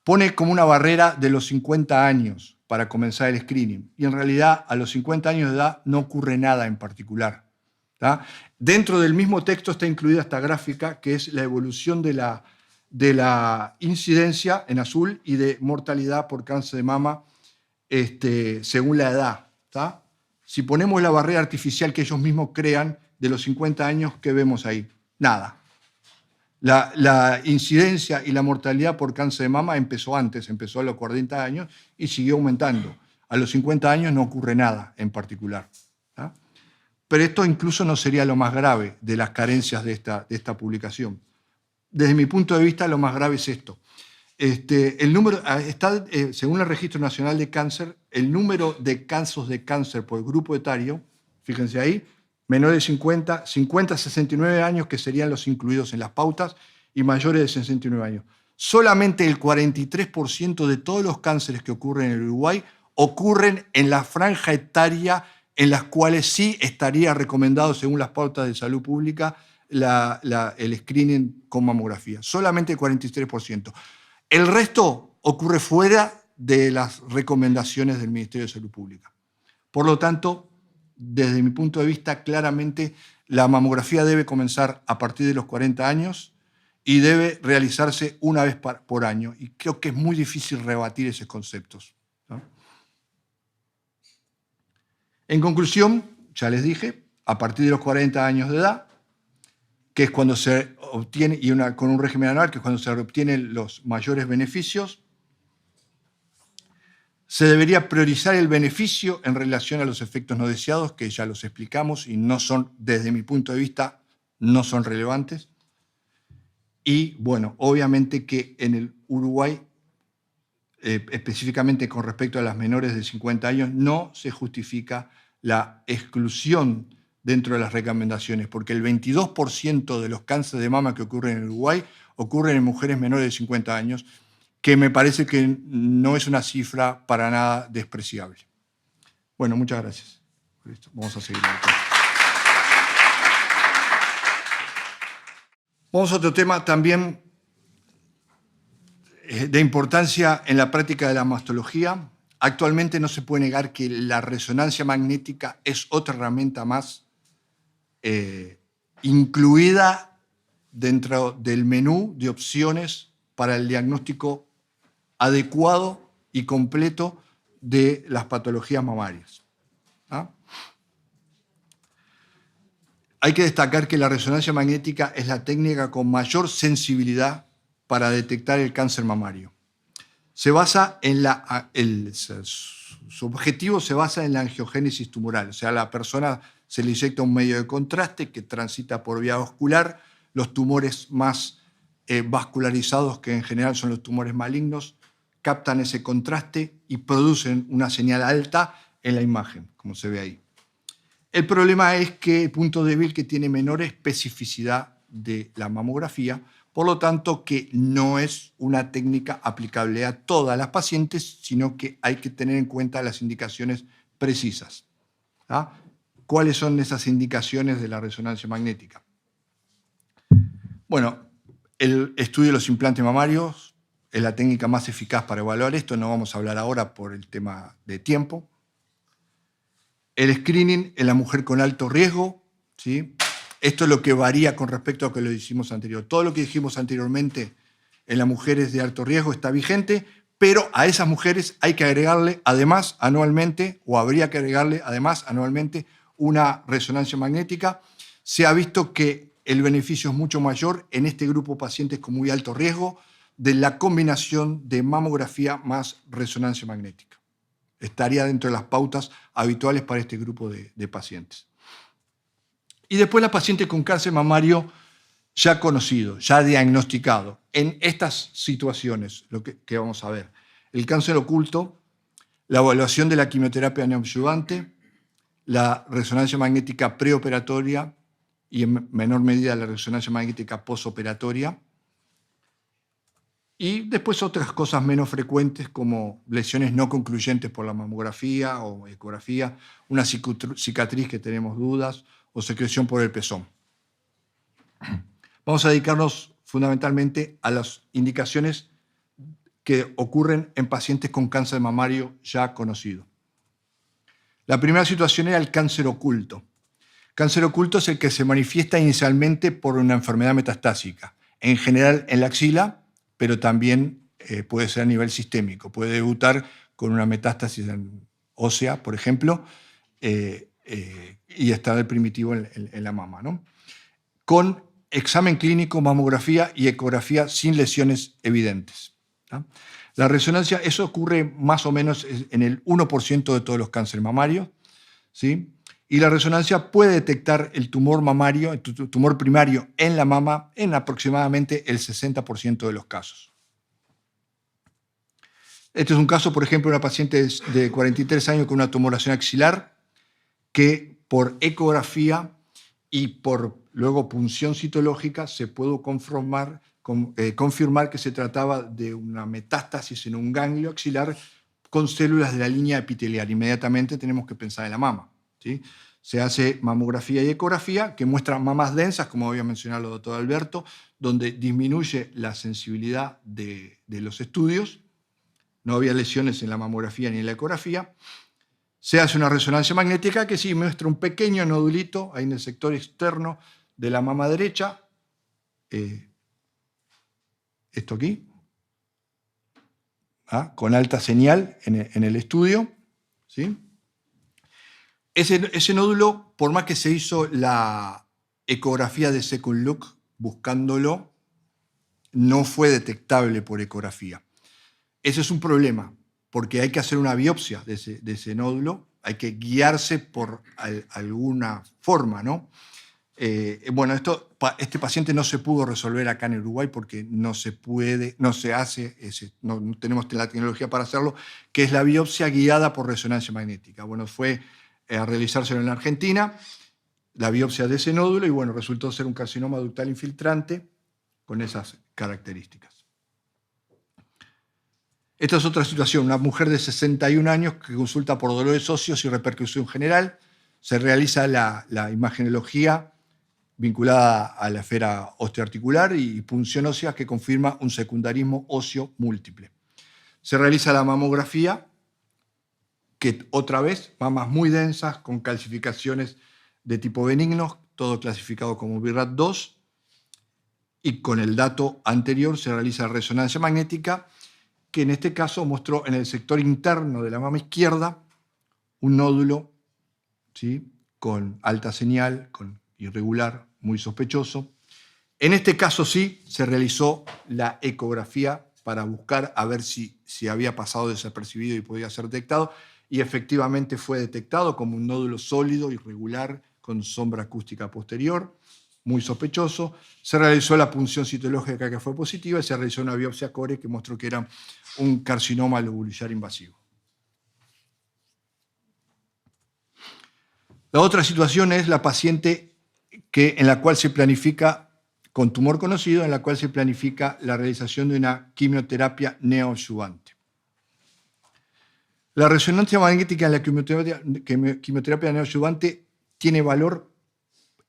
Pone como una barrera de los 50 años para comenzar el screening, y en realidad a los 50 años de edad no ocurre nada en particular. ¿Tá? Dentro del mismo texto está incluida esta gráfica, que es la evolución de la incidencia en azul y de mortalidad por cáncer de mama según la edad. ¿Tá? Si ponemos la barrera artificial que ellos mismos crean de los 50 años, ¿qué vemos ahí? Nada. La incidencia y la mortalidad por cáncer de mama empezó antes, empezó a los 40 años y siguió aumentando. A los 50 años no ocurre nada en particular. ¿Tá? Pero esto incluso no sería lo más grave de las carencias de esta publicación. Desde mi punto de vista, lo más grave es esto. El número, según el Registro Nacional de Cáncer, el número de casos de cáncer por grupo etario, fíjense ahí, menores de 50 a 69 años, que serían los incluidos en las pautas, y mayores de 69 años. Solamente el 43% de todos los cánceres que ocurren en el Uruguay ocurren en la franja etaria en las cuales sí estaría recomendado, según las pautas de salud pública, el screening con mamografía. Solamente el 43%. El resto ocurre fuera de las recomendaciones del Ministerio de Salud Pública. Por lo tanto, desde mi punto de vista, claramente la mamografía debe comenzar a partir de los 40 años y debe realizarse una vez por año. Y creo que es muy difícil rebatir esos conceptos, ¿no? En conclusión, ya les dije, a partir de los 40 años de edad, que es cuando se obtiene, y con un régimen anual, que es cuando se obtienen los mayores beneficios, se debería priorizar el beneficio en relación a los efectos no deseados, que ya los explicamos y no son, desde mi punto de vista, no son relevantes. Y bueno, obviamente que en el Uruguay, específicamente con respecto a las menores de 50 años, no se justifica la exclusión dentro de las recomendaciones, porque el 22% de los cánceres de mama que ocurren en Uruguay ocurren en mujeres menores de 50 años, que me parece que no es una cifra para nada despreciable. Bueno, muchas gracias. Listo, vamos a seguir. Vamos a otro tema también de importancia en la práctica de la mastología. Actualmente no se puede negar que la resonancia magnética es otra herramienta más incluida dentro del menú de opciones para el diagnóstico adecuado y completo de las patologías mamarias. ¿Ah? Hay que destacar que la resonancia magnética es la técnica con mayor sensibilidad para detectar el cáncer mamario. Se basa en su objetivo se basa en la angiogénesis tumoral, o sea, a la persona se le inyecta un medio de contraste que transita por vía vascular. Los tumores más vascularizados, que en general son los tumores malignos, captan ese contraste y producen una señal alta en la imagen, como se ve ahí. El problema es que el punto débil que tiene menor especificidad de la mamografía, por lo tanto que no es una técnica aplicable a todas las pacientes, sino que hay que tener en cuenta las indicaciones precisas. ¿Ah? ¿Cuáles son esas indicaciones de la resonancia magnética? Bueno, el estudio de los implantes mamarios es la técnica más eficaz para evaluar esto, no vamos a hablar ahora por el tema de tiempo. El screening en la mujer con alto riesgo, ¿sí? Esto es lo que varía con respecto a lo que lo dijimos anterior. Todo lo que dijimos anteriormente en las mujeres de alto riesgo está vigente, pero a esas mujeres hay que agregarle además anualmente, o habría que agregarle además anualmente, una resonancia magnética. Se ha visto que el beneficio es mucho mayor en este grupo de pacientes con muy alto riesgo de la combinación de mamografía más resonancia magnética. Estaría dentro de las pautas habituales para este grupo de pacientes. Y después la paciente con cáncer mamario ya conocido, ya diagnosticado. En estas situaciones, lo que vamos a ver, el cáncer oculto, la evaluación de la quimioterapia neoadyuvante, la resonancia magnética preoperatoria y en menor medida la resonancia magnética posoperatoria. Y después otras cosas menos frecuentes como lesiones no concluyentes por la mamografía o ecografía, una cicatriz que tenemos dudas o secreción por el pezón. Vamos a dedicarnos fundamentalmente a las indicaciones que ocurren en pacientes con cáncer mamario ya conocido. La primera situación era el cáncer oculto. Cáncer oculto es el que se manifiesta inicialmente por una enfermedad metastásica, en general en la axila, pero también puede ser a nivel sistémico. Puede debutar con una metástasis ósea, por ejemplo, y estar el primitivo en la mama, ¿no? Con examen clínico, mamografía y ecografía sin lesiones evidentes, ¿no? La resonancia, eso ocurre más o menos en el 1% de todos los cánceres mamarios, ¿sí? Y la resonancia puede detectar el tumor mamario, el tumor primario en la mama en aproximadamente el 60% de los casos. Este es un caso, por ejemplo, de una paciente de 43 años con una tumoración axilar que por ecografía y por luego punción citológica se pudo confirmar que se trataba de una metástasis en un ganglio axilar con células de la línea epitelial. Inmediatamente tenemos que pensar en la mama, ¿sí? Se hace mamografía y ecografía que muestran mamas densas, como había mencionado el doctor Alberto, donde disminuye la sensibilidad de los estudios. No había lesiones en la mamografía ni en la ecografía. Se hace una resonancia magnética que sí muestra un pequeño nodulito ahí en el sector externo de la mama derecha, esto aquí, con alta señal en el estudio, ¿sí? Ese nódulo, por más que se hizo la ecografía de second look buscándolo, no fue detectable por ecografía. Ese es un problema, porque hay que hacer una biopsia de ese nódulo, hay que guiarse por alguna forma, ¿no? Bueno, este paciente no se pudo resolver acá en Uruguay porque no se hace, no tenemos la tecnología para hacerlo, que es la biopsia guiada por resonancia magnética. Bueno, fue a realizárselo en la Argentina, la biopsia de ese nódulo, y bueno, resultó ser un carcinoma ductal infiltrante con esas características. Esta es otra situación, una mujer de 61 años que consulta por dolores óseos y repercusión general, se realiza la imagenología vinculada a la esfera osteoarticular y punción ósea que confirma un secundarismo óseo múltiple. Se realiza la mamografía, que otra vez, mamas muy densas con calcificaciones de tipo benigno, todo clasificado como BIRAT2, y con el dato anterior se realiza resonancia magnética, que en este caso mostró en el sector interno de la mama izquierda un nódulo, ¿sí?, con alta señal, con irregular, muy sospechoso. En este caso sí se realizó la ecografía para buscar a ver si había pasado desapercibido y podía ser detectado, y efectivamente fue detectado como un nódulo sólido, irregular, con sombra acústica posterior, muy sospechoso. Se realizó la punción citológica que fue positiva y se realizó una biopsia core que mostró que era un carcinoma lobulillar invasivo. La otra situación es la paciente en la cual se planifica, con tumor conocido, en la cual se planifica la realización de una quimioterapia neoadyuvante. La resonancia magnética en la quimioterapia neoadyuvante tiene valor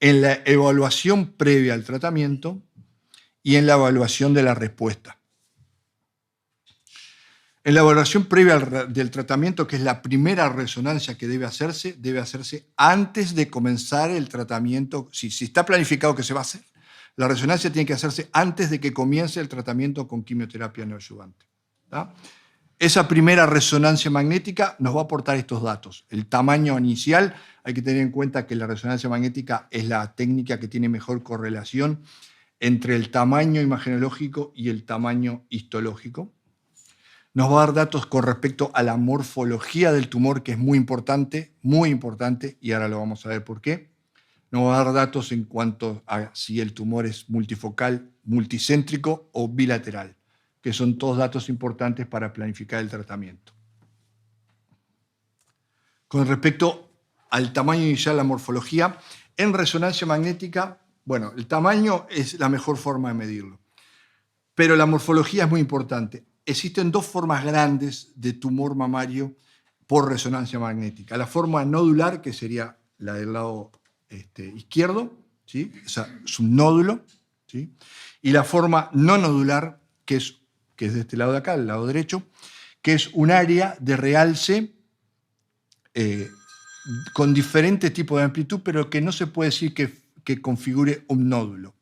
en la evaluación previa al tratamiento y en la evaluación de la respuesta. En la evaluación previa del tratamiento, que es la primera resonancia que debe hacerse antes de comenzar el tratamiento. Si está planificado que se va a hacer, la resonancia tiene que hacerse antes de que comience el tratamiento con quimioterapia neoadyuvante. Esa primera resonancia magnética nos va a aportar estos datos. El tamaño inicial, hay que tener en cuenta que la resonancia magnética es la técnica que tiene mejor correlación entre el tamaño imagenológico y el tamaño histológico. Nos va a dar datos con respecto a la morfología del tumor, que es muy importante, y ahora lo vamos a ver por qué. Nos va a dar datos en cuanto a si el tumor es multifocal, multicéntrico o bilateral, que son todos datos importantes para planificar el tratamiento. Con respecto al tamaño inicial, la morfología, en resonancia magnética, bueno, el tamaño es la mejor forma de medirlo, pero la morfología es muy importante. Existen dos formas grandes de tumor mamario por resonancia magnética. La forma nodular, que sería la del lado izquierdo, ¿sí?, es un nódulo, ¿sí?, y la forma no nodular, que es de este lado de acá, el lado derecho, que es un área de realce con diferentes tipos de amplitud, pero que no se puede decir que configure un nódulo.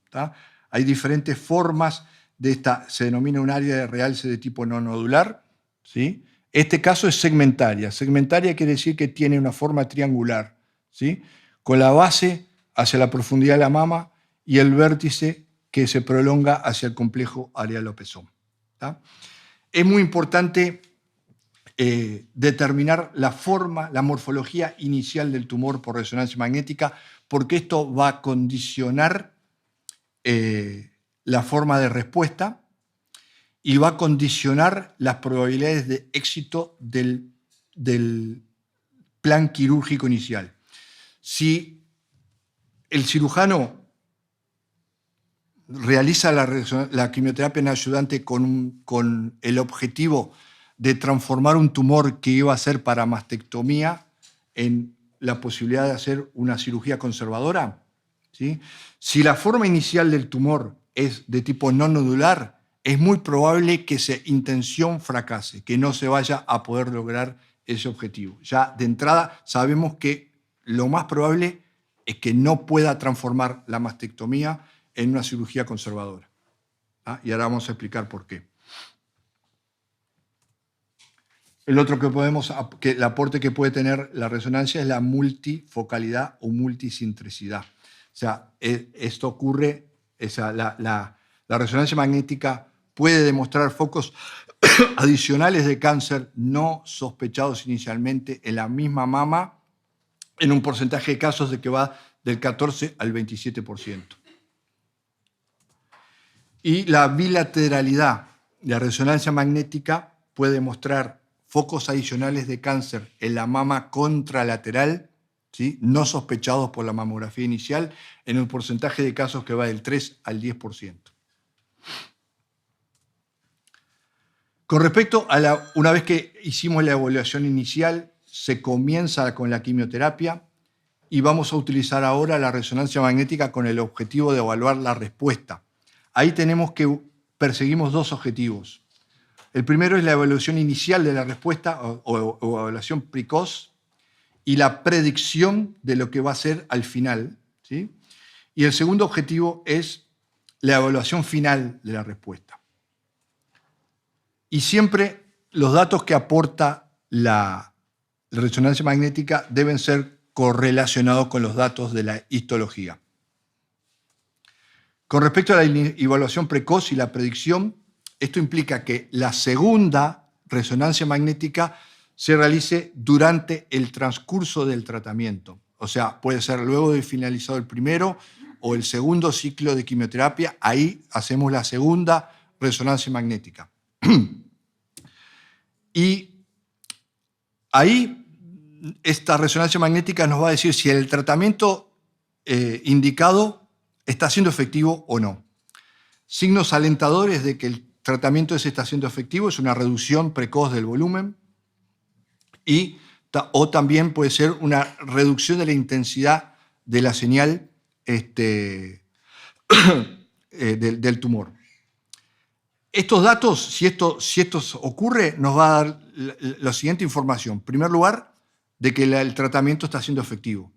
Hay diferentes formas de esta, se denomina un área de realce de tipo no nodular, ¿sí? Este caso es segmentaria. Segmentaria quiere decir que tiene una forma triangular, ¿sí?, con la base hacia la profundidad de la mama y el vértice que se prolonga hacia el complejo arealo-pezón. Es muy importante determinar la forma, la morfología inicial del tumor por resonancia magnética, porque esto va a condicionar la forma de respuesta y va a condicionar las probabilidades de éxito del plan quirúrgico inicial. Si el cirujano realiza la quimioterapia neoadyuvante con el objetivo de transformar un tumor que iba a ser para mastectomía en la posibilidad de hacer una cirugía conservadora, ¿sí?, si la forma inicial del tumor es de tipo no nodular, es muy probable que esa intención fracase, que no se vaya a poder lograr ese objetivo. Ya de entrada sabemos que lo más probable es que no pueda transformar la mastectomía en una cirugía conservadora. Y ahora vamos a explicar por qué. El otro el aporte que puede tener la resonancia es la multifocalidad o multisintricidad. O sea, esto ocurre, la resonancia magnética puede demostrar focos adicionales de cáncer no sospechados inicialmente en la misma mama, en un porcentaje de casos de que va del 14 al 27%. Y la bilateralidad de la resonancia magnética puede mostrar focos adicionales de cáncer en la mama contralateral, ¿sí?, no sospechados por la mamografía inicial, en un porcentaje de casos que va del 3 al 10%. Con respecto a una vez que hicimos la evaluación inicial, se comienza con la quimioterapia y vamos a utilizar ahora la resonancia magnética con el objetivo de evaluar la respuesta. Ahí perseguimos dos objetivos. El primero es la evaluación inicial de la respuesta o evaluación precoz y la predicción de lo que va a ser al final, ¿sí? Y el segundo objetivo es la evaluación final de la respuesta. Y siempre los datos que aporta la resonancia magnética deben ser correlacionados con los datos de la histología. Con respecto a la evaluación precoz y la predicción, esto implica que la segunda resonancia magnética se realice durante el transcurso del tratamiento. O sea, puede ser luego de finalizado el primero o el segundo ciclo de quimioterapia, ahí hacemos la segunda resonancia magnética. Y ahí esta resonancia magnética nos va a decir si el tratamiento indicado está siendo efectivo o no. Signos alentadores de que el tratamiento está siendo efectivo es una reducción precoz del volumen o también puede ser una reducción de la intensidad de la señal del tumor. Estos datos, si esto ocurre, nos va a dar la siguiente información. En primer lugar, de que el tratamiento está siendo efectivo.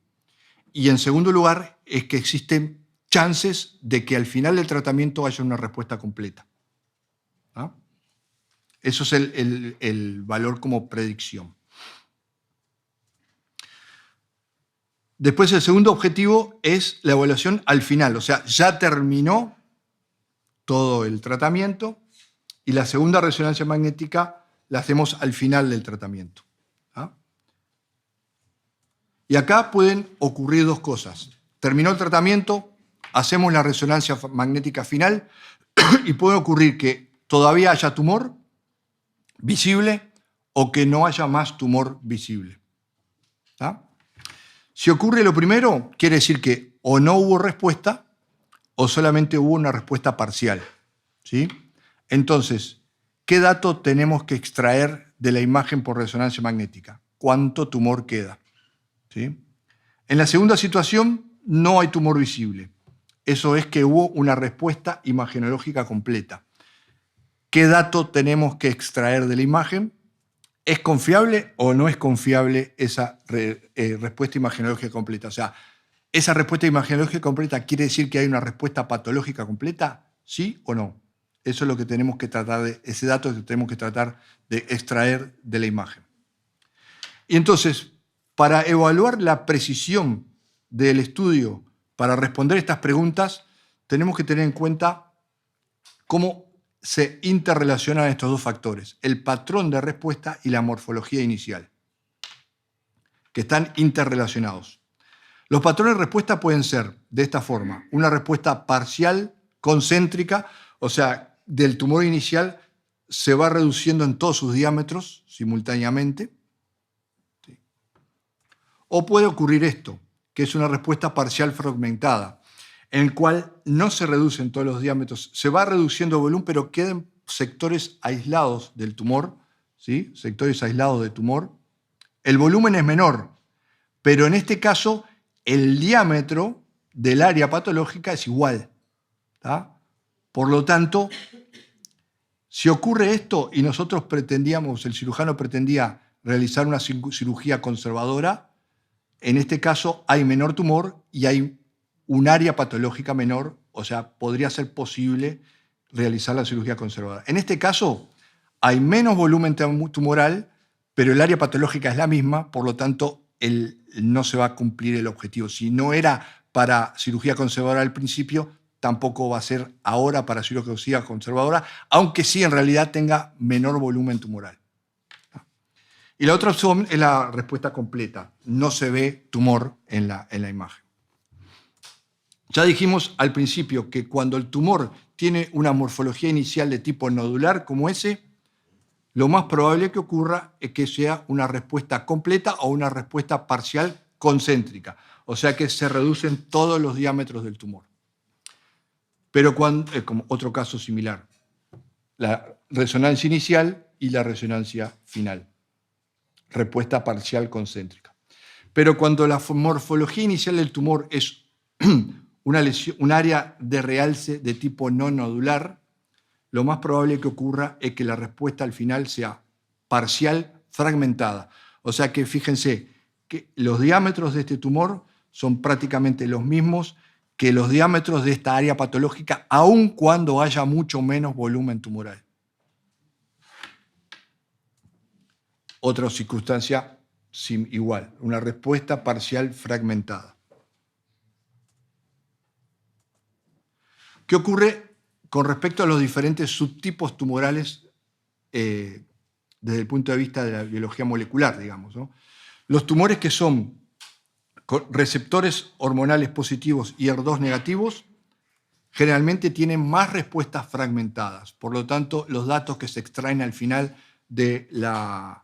Y en segundo lugar, es que existen chances de que al final del tratamiento haya una respuesta completa. ¿Ah? Eso es el valor como predicción. Después, el segundo objetivo es la evaluación al final. O sea, ya terminó todo el tratamiento y la segunda resonancia magnética la hacemos al final del tratamiento. ¿Ah? Y acá pueden ocurrir dos cosas. Terminó el tratamiento, hacemos la resonancia magnética final y puede ocurrir que todavía haya tumor visible o que no haya más tumor visible. ¿Ah? Si ocurre lo primero, quiere decir que o no hubo respuesta o solamente hubo una respuesta parcial. ¿Sí? Entonces, ¿qué dato tenemos que extraer de la imagen por resonancia magnética? ¿Cuánto tumor queda? ¿Sí? En la segunda situación, no hay tumor visible. Eso es que hubo una respuesta imagenológica completa. ¿Qué dato tenemos que extraer de la imagen? ¿Es confiable o no es confiable esa respuesta imagenológica completa? O sea, ¿esa respuesta imagenológica completa quiere decir que hay una respuesta patológica completa? ¿Sí o no? Eso es lo que tenemos que tratar ese dato que tenemos que tratar de extraer de la imagen. Y entonces, para evaluar la precisión del estudio, para responder estas preguntas, tenemos que tener en cuenta cómo se interrelacionan estos dos factores, el patrón de respuesta y la morfología inicial, que están interrelacionados. Los patrones de respuesta pueden ser de esta forma: una respuesta parcial, concéntrica, o sea, del tumor inicial se va reduciendo en todos sus diámetros simultáneamente. ¿Sí? O puede ocurrir esto, que es una respuesta parcial fragmentada, en el cual no se reducen todos los diámetros, se va reduciendo el volumen, pero quedan sectores aislados del tumor, ¿sí? Sectores aislados del tumor. El volumen es menor, pero en este caso el diámetro del área patológica es igual. ¿Tá? Por lo tanto, si ocurre esto y nosotros el cirujano pretendía realizar una cirugía conservadora, en este caso hay menor tumor y hay un área patológica menor, o sea, podría ser posible realizar la cirugía conservadora. En este caso, hay menos volumen tumoral, pero el área patológica es la misma, por lo tanto, no se va a cumplir el objetivo. Si no era para cirugía conservadora al principio, tampoco va a ser ahora para cirugía conservadora, aunque sí en realidad tenga menor volumen tumoral. Y la otra opción es la respuesta completa. No se ve tumor en la imagen. Ya dijimos al principio que cuando el tumor tiene una morfología inicial de tipo nodular como ese, lo más probable que ocurra es que sea una respuesta completa o una respuesta parcial concéntrica, o sea que se reducen todos los diámetros del tumor. Pero como otro caso similar, la resonancia inicial y la resonancia final, respuesta parcial concéntrica. Pero cuando la morfología inicial del tumor es un área de realce de tipo no nodular, lo más probable que ocurra es que la respuesta al final sea parcial fragmentada. O sea que fíjense que los diámetros de este tumor son prácticamente los mismos que los diámetros de esta área patológica, aun cuando haya mucho menos volumen tumoral. Otra circunstancia igual, una respuesta parcial fragmentada. ¿Qué ocurre con respecto a los diferentes subtipos tumorales desde el punto de vista de la biología molecular, digamos, ¿no? Los tumores que son receptores hormonales positivos y HER2 negativos generalmente tienen más respuestas fragmentadas. Por lo tanto, los datos que se extraen al final de la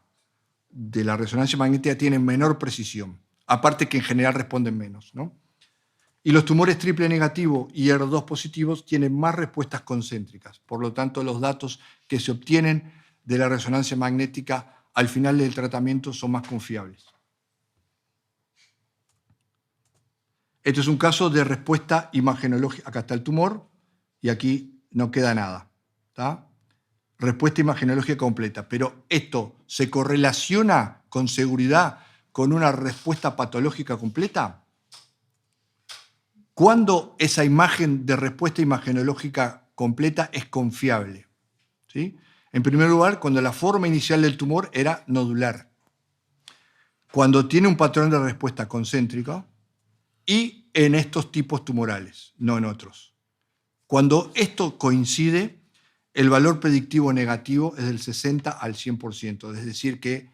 resonancia magnética tienen menor precisión, aparte que en general responden menos, ¿no? Y los tumores triple negativo y HER2 positivos tienen más respuestas concéntricas. Por lo tanto, los datos que se obtienen de la resonancia magnética al final del tratamiento son más confiables. Esto es un caso de respuesta imagenológica. Acá está el tumor y aquí no queda nada, ¿tá? Respuesta imagenológica completa. Pero esto se correlaciona con seguridad con una respuesta patológica completa. ¿Cuándo esa imagen de respuesta imagenológica completa es confiable? ¿Sí? En primer lugar, cuando la forma inicial del tumor era nodular, cuando tiene un patrón de respuesta concéntrico y en estos tipos tumorales, no en otros. Cuando esto coincide, el valor predictivo negativo es del 60 al 100%, es decir, que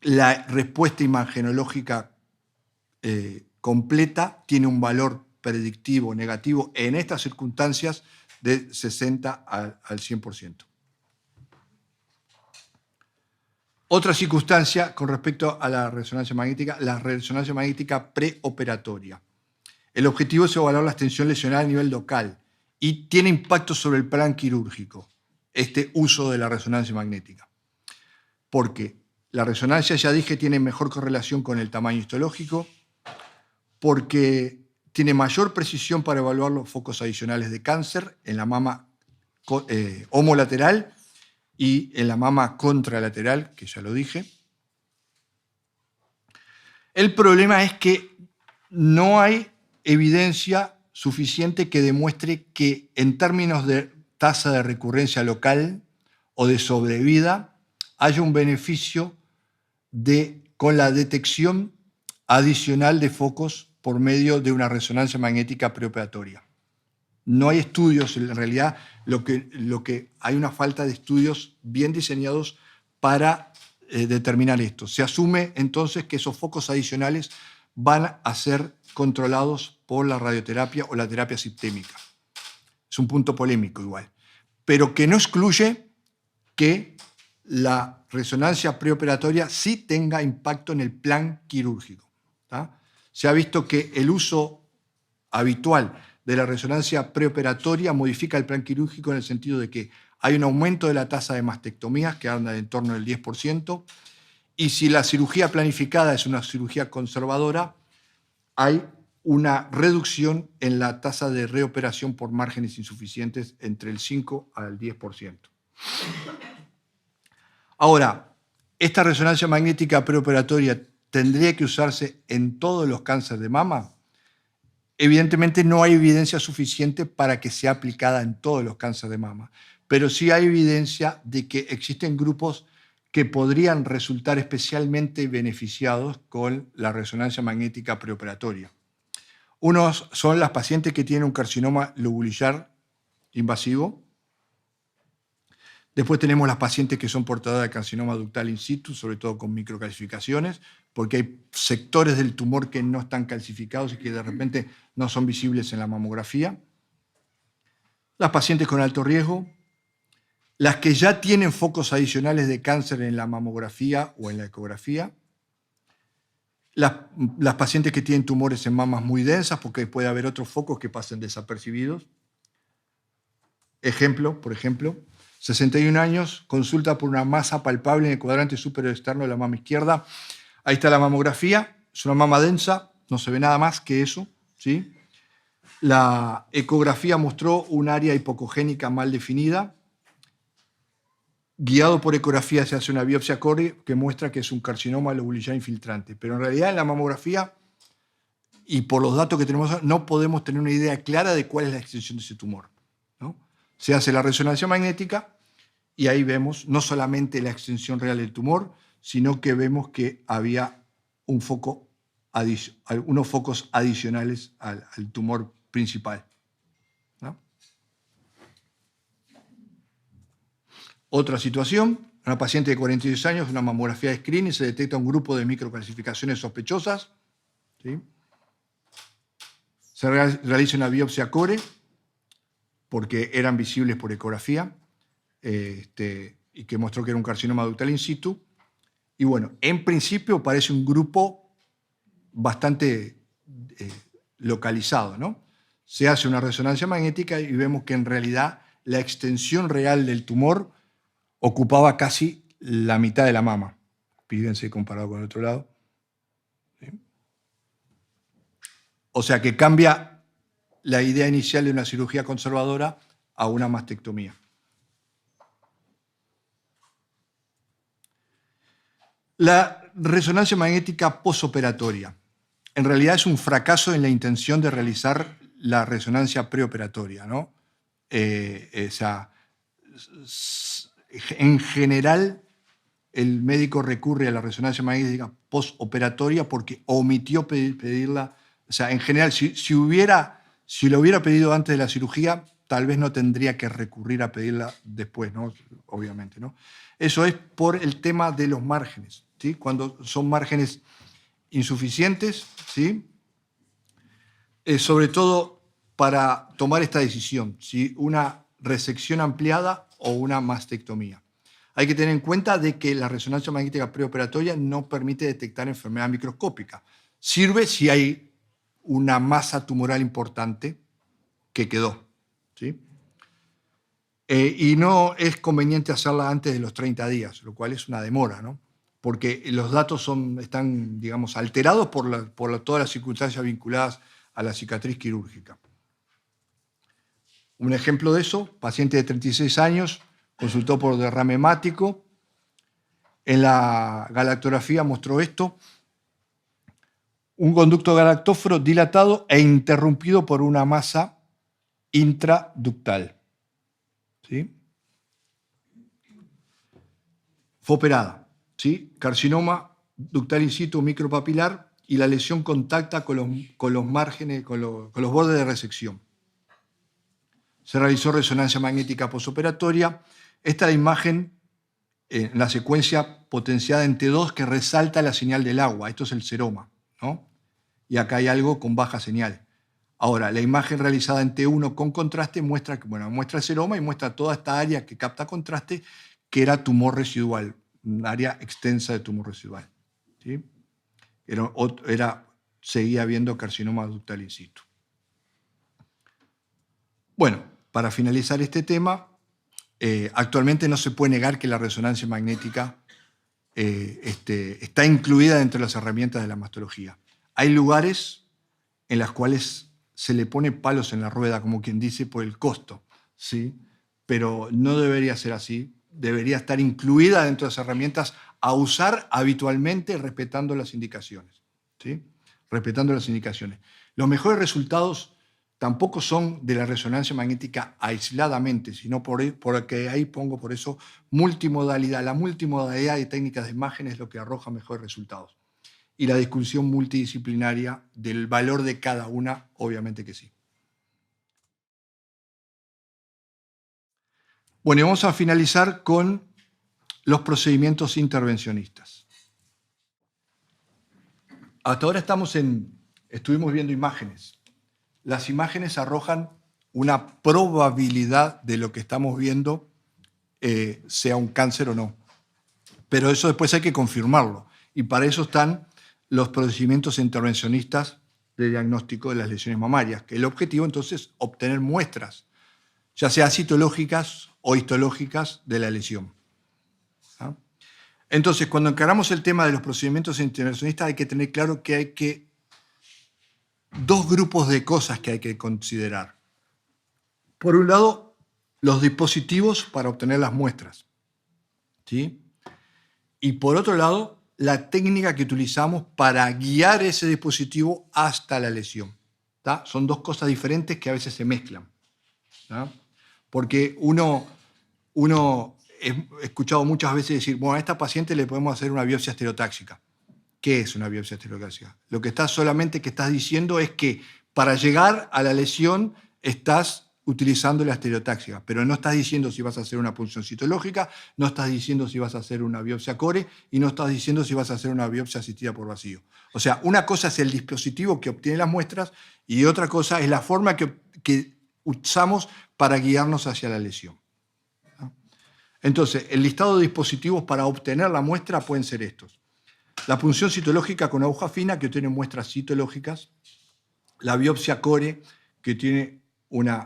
la respuesta imagenológica completa tiene un valor predictivo negativo en estas circunstancias de 60 al 100%. Otra circunstancia con respecto a la resonancia magnética preoperatoria. El objetivo es evaluar la extensión lesional a nivel local y tiene impacto sobre el plan quirúrgico, este uso de la resonancia magnética. Porque la resonancia, ya dije, tiene mejor correlación con el tamaño histológico, porque tiene mayor precisión para evaluar los focos adicionales de cáncer en la mama homolateral y en la mama contralateral, que ya lo dije. El problema es que no hay evidencia suficiente que demuestre que en términos de tasa de recurrencia local o de sobrevida haya un beneficio con la detección adicional de focos por medio de una resonancia magnética preoperatoria. No hay estudios, en realidad lo que hay una falta de estudios bien diseñados para determinar esto. Se asume entonces que esos focos adicionales van a ser controlados por la radioterapia o la terapia sistémica. Es un punto polémico igual, pero que no excluye que la resonancia preoperatoria sí tenga impacto en el plan quirúrgico, ¿tá? Se ha visto que el uso habitual de la resonancia preoperatoria modifica el plan quirúrgico en el sentido de que hay un aumento de la tasa de mastectomías que anda en torno del 10%, y si la cirugía planificada es una cirugía conservadora, hay una reducción en la tasa de reoperación por márgenes insuficientes entre el 5 al 10%. Ahora, ¿esta resonancia magnética preoperatoria tendría que usarse en todos los cánceres de mama? Evidentemente no hay evidencia suficiente para que sea aplicada en todos los cánceres de mama, pero sí hay evidencia de que existen grupos que podrían resultar especialmente beneficiados con la resonancia magnética preoperatoria. Unos son las pacientes que tienen un carcinoma lobulillar invasivo. Después tenemos las pacientes que son portadoras de carcinoma ductal in situ, sobre todo con microcalcificaciones, porque hay sectores del tumor que no están calcificados y que de repente no son visibles en la mamografía. Las pacientes con alto riesgo, las que ya tienen focos adicionales de cáncer en la mamografía o en la ecografía, las pacientes que tienen tumores en mamas muy densas, porque puede haber otros focos que pasen desapercibidos. Ejemplo, por ejemplo, 61 años, consulta por una masa palpable en el cuadrante superior externo de la mama izquierda. Ahí está la mamografía, es una mama densa, no se ve nada más que eso, ¿sí? La ecografía mostró un área hipocogénica mal definida. Guiado por ecografía se hace una biopsia core que muestra que es un carcinoma lobulillar infiltrante. Pero en realidad en la mamografía, y por los datos que tenemos, no podemos tener una idea clara de cuál es la extensión de ese tumor, ¿no? Se hace la resonancia magnética y ahí vemos no solamente la extensión real del tumor, sino que vemos que había unos focos adicionales al tumor principal, ¿no? Otra situación, una paciente de 42 años, una mamografía de screening, se detecta un grupo de microcalcificaciones sospechosas, ¿sí? Se realiza una biopsia core, porque eran visibles por ecografía, y que mostró que era un carcinoma ductal in situ. Y bueno, en principio parece un grupo bastante localizado, ¿no? Se hace una resonancia magnética y vemos que en realidad la extensión real del tumor ocupaba casi la mitad de la mama. Fíjense comparado con el otro lado. ¿Sí? O sea que cambia la idea inicial de una cirugía conservadora a una mastectomía. La resonancia magnética posoperatoria. En realidad es un fracaso en la intención de realizar la resonancia preoperatoria, ¿no? O sea, en general, el médico recurre a la resonancia magnética postoperatoria porque omitió pedirla. O sea, en general, si lo hubiera pedido antes de la cirugía, tal vez no tendría que recurrir a pedirla después, ¿no? Obviamente, ¿no? Eso es por el tema de los márgenes, ¿sí? Cuando son márgenes insuficientes, ¿sí? Sobre todo para tomar esta decisión, si una resección ampliada o una mastectomía. Hay que tener en cuenta de que la resonancia magnética preoperatoria no permite detectar enfermedad microscópica. Sirve si hay una masa tumoral importante que quedó, ¿sí? Y no es conveniente hacerla antes de los 30 días, lo cual es una demora, ¿no? Porque los datos están, digamos, alterados por todas las circunstancias vinculadas a la cicatriz quirúrgica. Un ejemplo de eso, paciente de 36 años, consultó por derrame hemático. En la galactografía mostró esto: un conducto galactóforo dilatado e interrumpido por una masa intraductal, ¿sí? Fue operada, ¿sí? Carcinoma ductal in situ micropapilar, y la lesión contacta con los márgenes, con los bordes de resección. Se realizó resonancia magnética posoperatoria. Esta es la imagen en la secuencia potenciada en T2 que resalta la señal del agua. Esto es el seroma, ¿no? Y acá hay algo con baja señal. Ahora, la imagen realizada en T1 con contraste muestra el seroma y muestra toda esta área que capta contraste, que era tumor residual, un área extensa de tumor residual, ¿sí? Seguía habiendo carcinoma ductal in situ. Bueno, para finalizar este tema, actualmente no se puede negar que la resonancia magnética está incluida dentro de las herramientas de la mastología. Hay lugares en los cuales se le pone palos en la rueda, como quien dice, por el costo, ¿sí? Pero no debería ser así. Debería estar incluida dentro de las herramientas a usar habitualmente, respetando las indicaciones, ¿sí? respetando las indicaciones. Los mejores resultados tampoco son de la resonancia magnética aisladamente, sino porque ahí pongo por eso multimodalidad. La multimodalidad de técnicas de imagen es lo que arroja mejores resultados. Y la discusión multidisciplinaria del valor de cada una, obviamente que sí. Bueno, y vamos a finalizar con los procedimientos intervencionistas. Hasta ahora estuvimos viendo imágenes. Las imágenes arrojan una probabilidad de lo que estamos viendo, sea un cáncer o no. Pero eso después hay que confirmarlo. Y para eso están los procedimientos intervencionistas de diagnóstico de las lesiones mamarias, que el objetivo entonces es obtener muestras, ya sea citológicas o histológicas de la lesión. ¿Ah? Entonces, cuando encaramos el tema de los procedimientos intervencionistas, hay que tener claro que hay dos grupos de cosas que hay que considerar. Por un lado, los dispositivos para obtener las muestras, ¿sí? Y por otro lado, la técnica que utilizamos para guiar ese dispositivo hasta la lesión. ¿Tá? Son dos cosas diferentes que a veces se mezclan. ¿Tá? Porque uno he escuchado muchas veces decir, bueno, a esta paciente le podemos hacer una biopsia estereotáxica. ¿Qué es una biopsia estereotáxica? Lo que solamente estás diciendo es que para llegar a la lesión estás utilizando la estereotáxica, pero no estás diciendo si vas a hacer una punción citológica, no estás diciendo si vas a hacer una biopsia core y no estás diciendo si vas a hacer una biopsia asistida por vacío. O sea, una cosa es el dispositivo que obtiene las muestras y otra cosa es la forma que usamos para guiarnos hacia la lesión. Entonces, el listado de dispositivos para obtener la muestra pueden ser estos. La punción citológica con aguja fina, que obtiene muestras citológicas. La biopsia core, que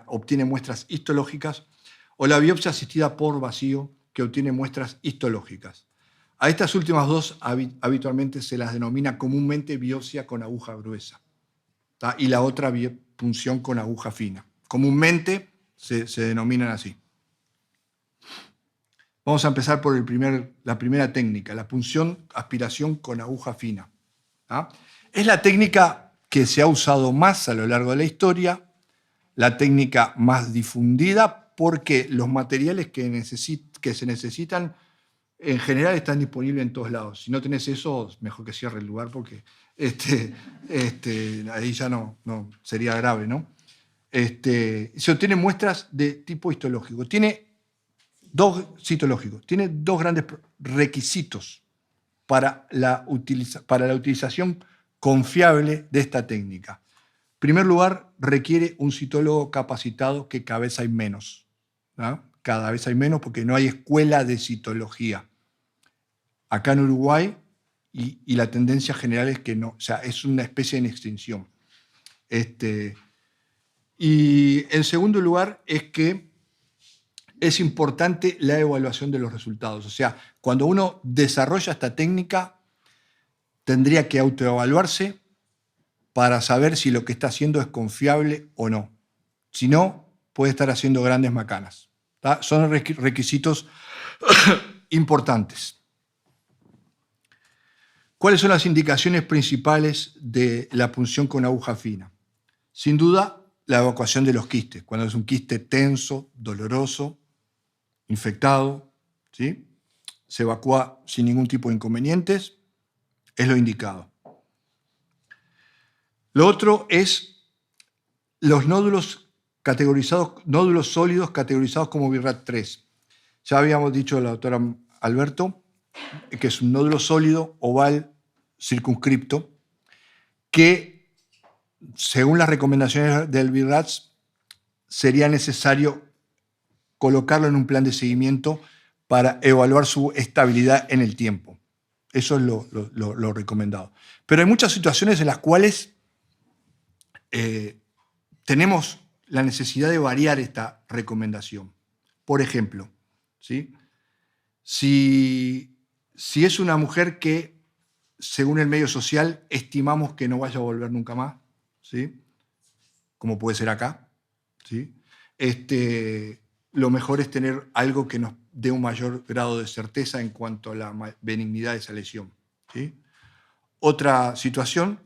obtiene muestras histológicas. O la biopsia asistida por vacío, que obtiene muestras histológicas. A estas últimas dos habitualmente se las denomina comúnmente biopsia con aguja gruesa. ¿Tá? Y la otra punción con aguja fina. Comúnmente se denominan así. Vamos a empezar por la primera técnica, la punción aspiración con aguja fina. ¿Ah? Es la técnica que se ha usado más a lo largo de la historia, la técnica más difundida, porque los materiales que se necesitan en general están disponibles en todos lados. Si no tenés eso, mejor que cierre el lugar porque ahí ya no sería grave, ¿no? Se obtienen muestras de tipo histológico. Tiene dos grandes requisitos para la utilización confiable de esta técnica. En primer lugar, requiere un citólogo capacitado, que cada vez hay menos. ¿No? Cada vez hay menos porque no hay escuela de citología. Acá en Uruguay, y la tendencia general es que no, o sea, es una especie en extinción. Y en segundo lugar, es que es importante la evaluación de los resultados. O sea, cuando uno desarrolla esta técnica, tendría que autoevaluarse para saber si lo que está haciendo es confiable o no. Si no, puede estar haciendo grandes macanas. ¿Tá? Son requisitos importantes. ¿Cuáles son las indicaciones principales de la punción con aguja fina? Sin duda, la evacuación de los quistes. Cuando es un quiste tenso, doloroso, infectado, ¿sí? Se evacúa sin ningún tipo de inconvenientes, es lo indicado. Lo otro es los nódulos sólidos categorizados como BIRAT 3. Ya habíamos dicho la doctora Alberto que es un nódulo sólido, oval, circunscripto, que según las recomendaciones del BIRAT sería necesario colocarlo en un plan de seguimiento para evaluar su estabilidad en el tiempo. Eso es lo recomendado. Pero hay muchas situaciones en las cuales tenemos la necesidad de variar esta recomendación. Por ejemplo, ¿sí? Si es una mujer que, según el medio social, estimamos que no vaya a volver nunca más, ¿sí? Como puede ser acá, ¿sí? Lo mejor es tener algo que nos dé un mayor grado de certeza en cuanto a la benignidad de esa lesión, ¿sí? Otra situación,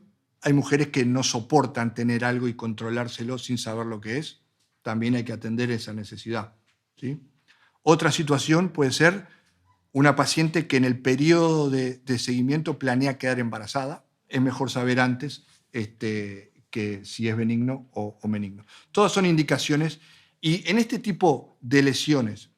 Hay mujeres que no soportan tener algo y controlárselo sin saber lo que es. También hay que atender esa necesidad, ¿sí? Otra situación puede ser una paciente que en el periodo de seguimiento planea quedar embarazada. Es mejor saber antes que si es benigno o maligno. Todas son indicaciones. Y en este tipo de lesiones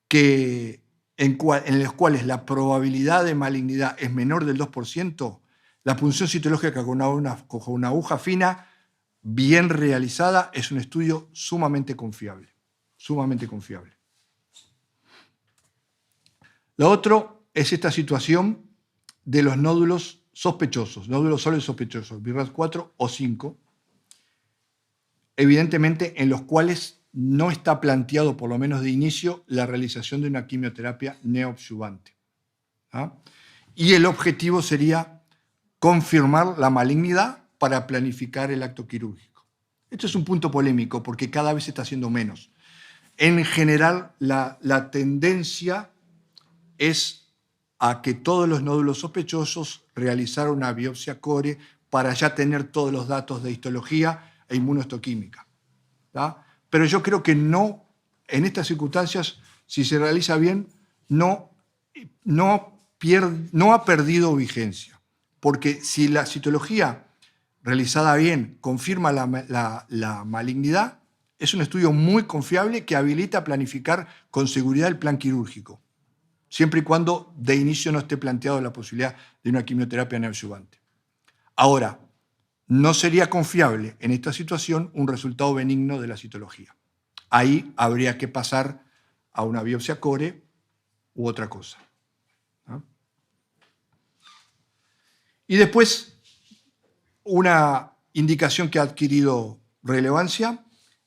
en las cuales la probabilidad de malignidad es menor del 2%, la punción citológica con una aguja fina, bien realizada, es un estudio sumamente confiable. Sumamente confiable. Lo otro es esta situación de los nódulos sospechosos, nódulos sólidos sospechosos, BRAF 4 o 5, evidentemente en los cuales no está planteado, por lo menos de inicio, la realización de una quimioterapia neoadyuvante. ¿Ah? Y el objetivo sería confirmar la malignidad para planificar el acto quirúrgico. Esto es un punto polémico porque cada vez se está haciendo menos. En general, la tendencia es a que todos los nódulos sospechosos realizar una biopsia core para ya tener todos los datos de histología e inmunohistoquímica. ¿Tá? Pero yo creo que no, en estas circunstancias, si se realiza bien, no ha perdido vigencia. Porque si la citología realizada bien confirma la malignidad, es un estudio muy confiable que habilita planificar con seguridad el plan quirúrgico, siempre y cuando de inicio no esté planteado la posibilidad de una quimioterapia neoadyuvante. Ahora, no sería confiable en esta situación un resultado benigno de la citología. Ahí habría que pasar a una biopsia core u otra cosa. ¿No? Y después, una indicación que ha adquirido relevancia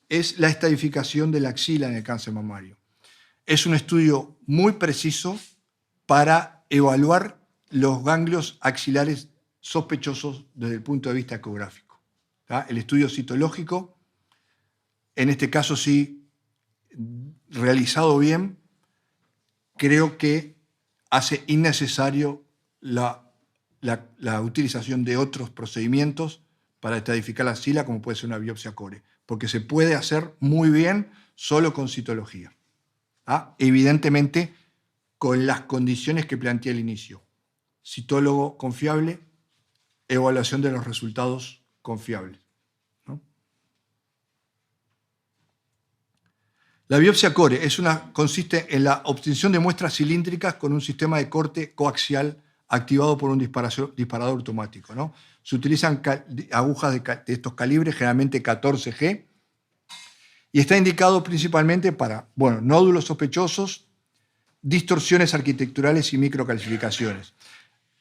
es la estadificación de la axila en el cáncer mamario. Es un estudio muy preciso para evaluar los ganglios axilares sospechosos desde el punto de vista ecográfico. ¿Tá? El estudio citológico, en este caso sí, realizado bien, creo que hace innecesario la utilización de otros procedimientos para estadificar la axila, como puede ser una biopsia core, porque se puede hacer muy bien solo con citología. ¿Ah? Evidentemente, con las condiciones que planteé al inicio. Citólogo confiable, evaluación de los resultados confiables. ¿No? La biopsia core consiste en la obtención de muestras cilíndricas con un sistema de corte coaxial activado por un disparador automático, ¿no? Se utilizan agujas de estos calibres, generalmente 14G, y está indicado principalmente para nódulos sospechosos, distorsiones arquitecturales y microcalcificaciones.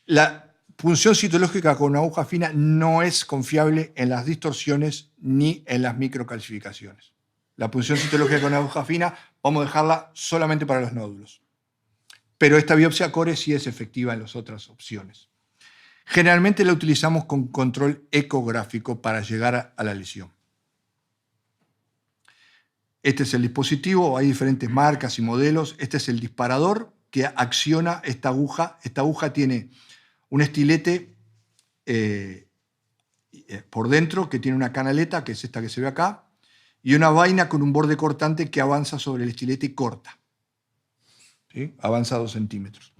La punción citológica con una aguja fina no es confiable en las distorsiones ni en las microcalcificaciones. La punción citológica con una aguja fina vamos a dejarla solamente para los nódulos. Pero esta biopsia core sí es efectiva en las otras opciones. Generalmente la utilizamos con control ecográfico para llegar a la lesión. Este es el dispositivo, hay diferentes marcas y modelos. Este es el disparador que acciona esta aguja. Esta aguja tiene un estilete por dentro que tiene una canaleta, que es esta que se ve acá, y una vaina con un borde cortante que avanza sobre el estilete y corta. ¿Sí? Avanza 2 centímetros.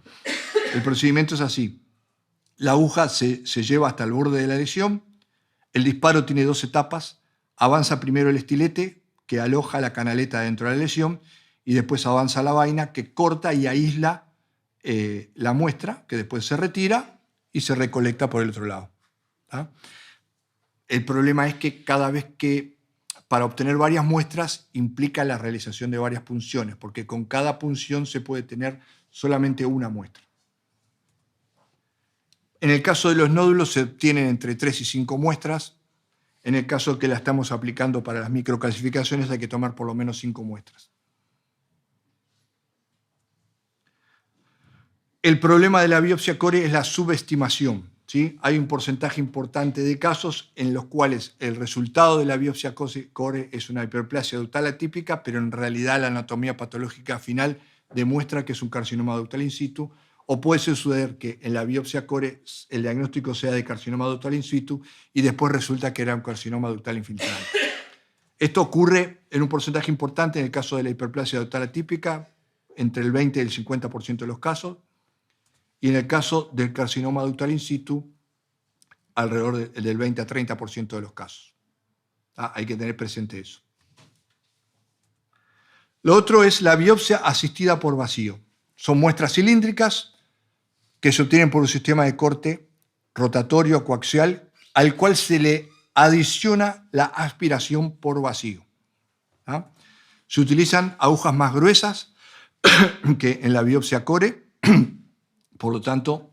El procedimiento es así. La aguja se lleva hasta el borde de la lesión. El disparo tiene 2 etapas. Avanza primero el estilete, que aloja la canaleta dentro de la lesión, y después avanza la vaina, que corta y aísla la muestra, que después se retira y se recolecta por el otro lado. ¿Ah? El problema es que cada vez que, para obtener varias muestras, implica la realización de varias punciones, porque con cada punción se puede tener solamente una muestra. En el caso de los nódulos se obtienen entre 3 y 5 muestras. En el caso que la estamos aplicando para las microcalcificaciones hay que tomar por lo menos 5 muestras. El problema de la biopsia core es la subestimación. ¿Sí? Hay un porcentaje importante de casos en los cuales el resultado de la biopsia core es una hiperplasia ductal atípica, pero en realidad la anatomía patológica final demuestra que es un carcinoma ductal in situ, o puede suceder que en la biopsia core el diagnóstico sea de carcinoma ductal in situ y después resulta que era un carcinoma ductal infiltrante. Esto ocurre en un porcentaje importante en el caso de la hiperplasia ductal atípica, entre el 20 y el 50% de los casos, y en el caso del carcinoma ductal in situ, alrededor del 20 a 30% de los casos. Hay que tener presente eso. Lo otro es la biopsia asistida por vacío. Son muestras cilíndricas que se obtienen por un sistema de corte rotatorio coaxial al cual se le adiciona la aspiración por vacío. Se utilizan agujas más gruesas que en la biopsia core, por lo tanto,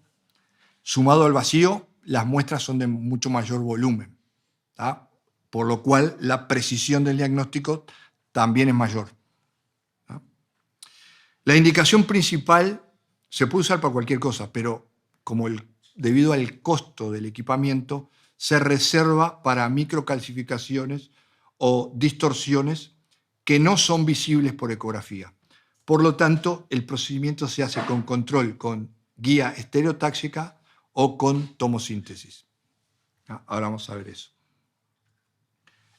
sumado al vacío, las muestras son de mucho mayor volumen, por lo cual la precisión del diagnóstico también es mayor. La indicación principal se puede usar para cualquier cosa, pero debido al costo del equipamiento, se reserva para microcalcificaciones o distorsiones que no son visibles por ecografía. Por lo tanto, el procedimiento se hace con control, con guía estereotáxica o con tomosíntesis. Ahora vamos a ver eso.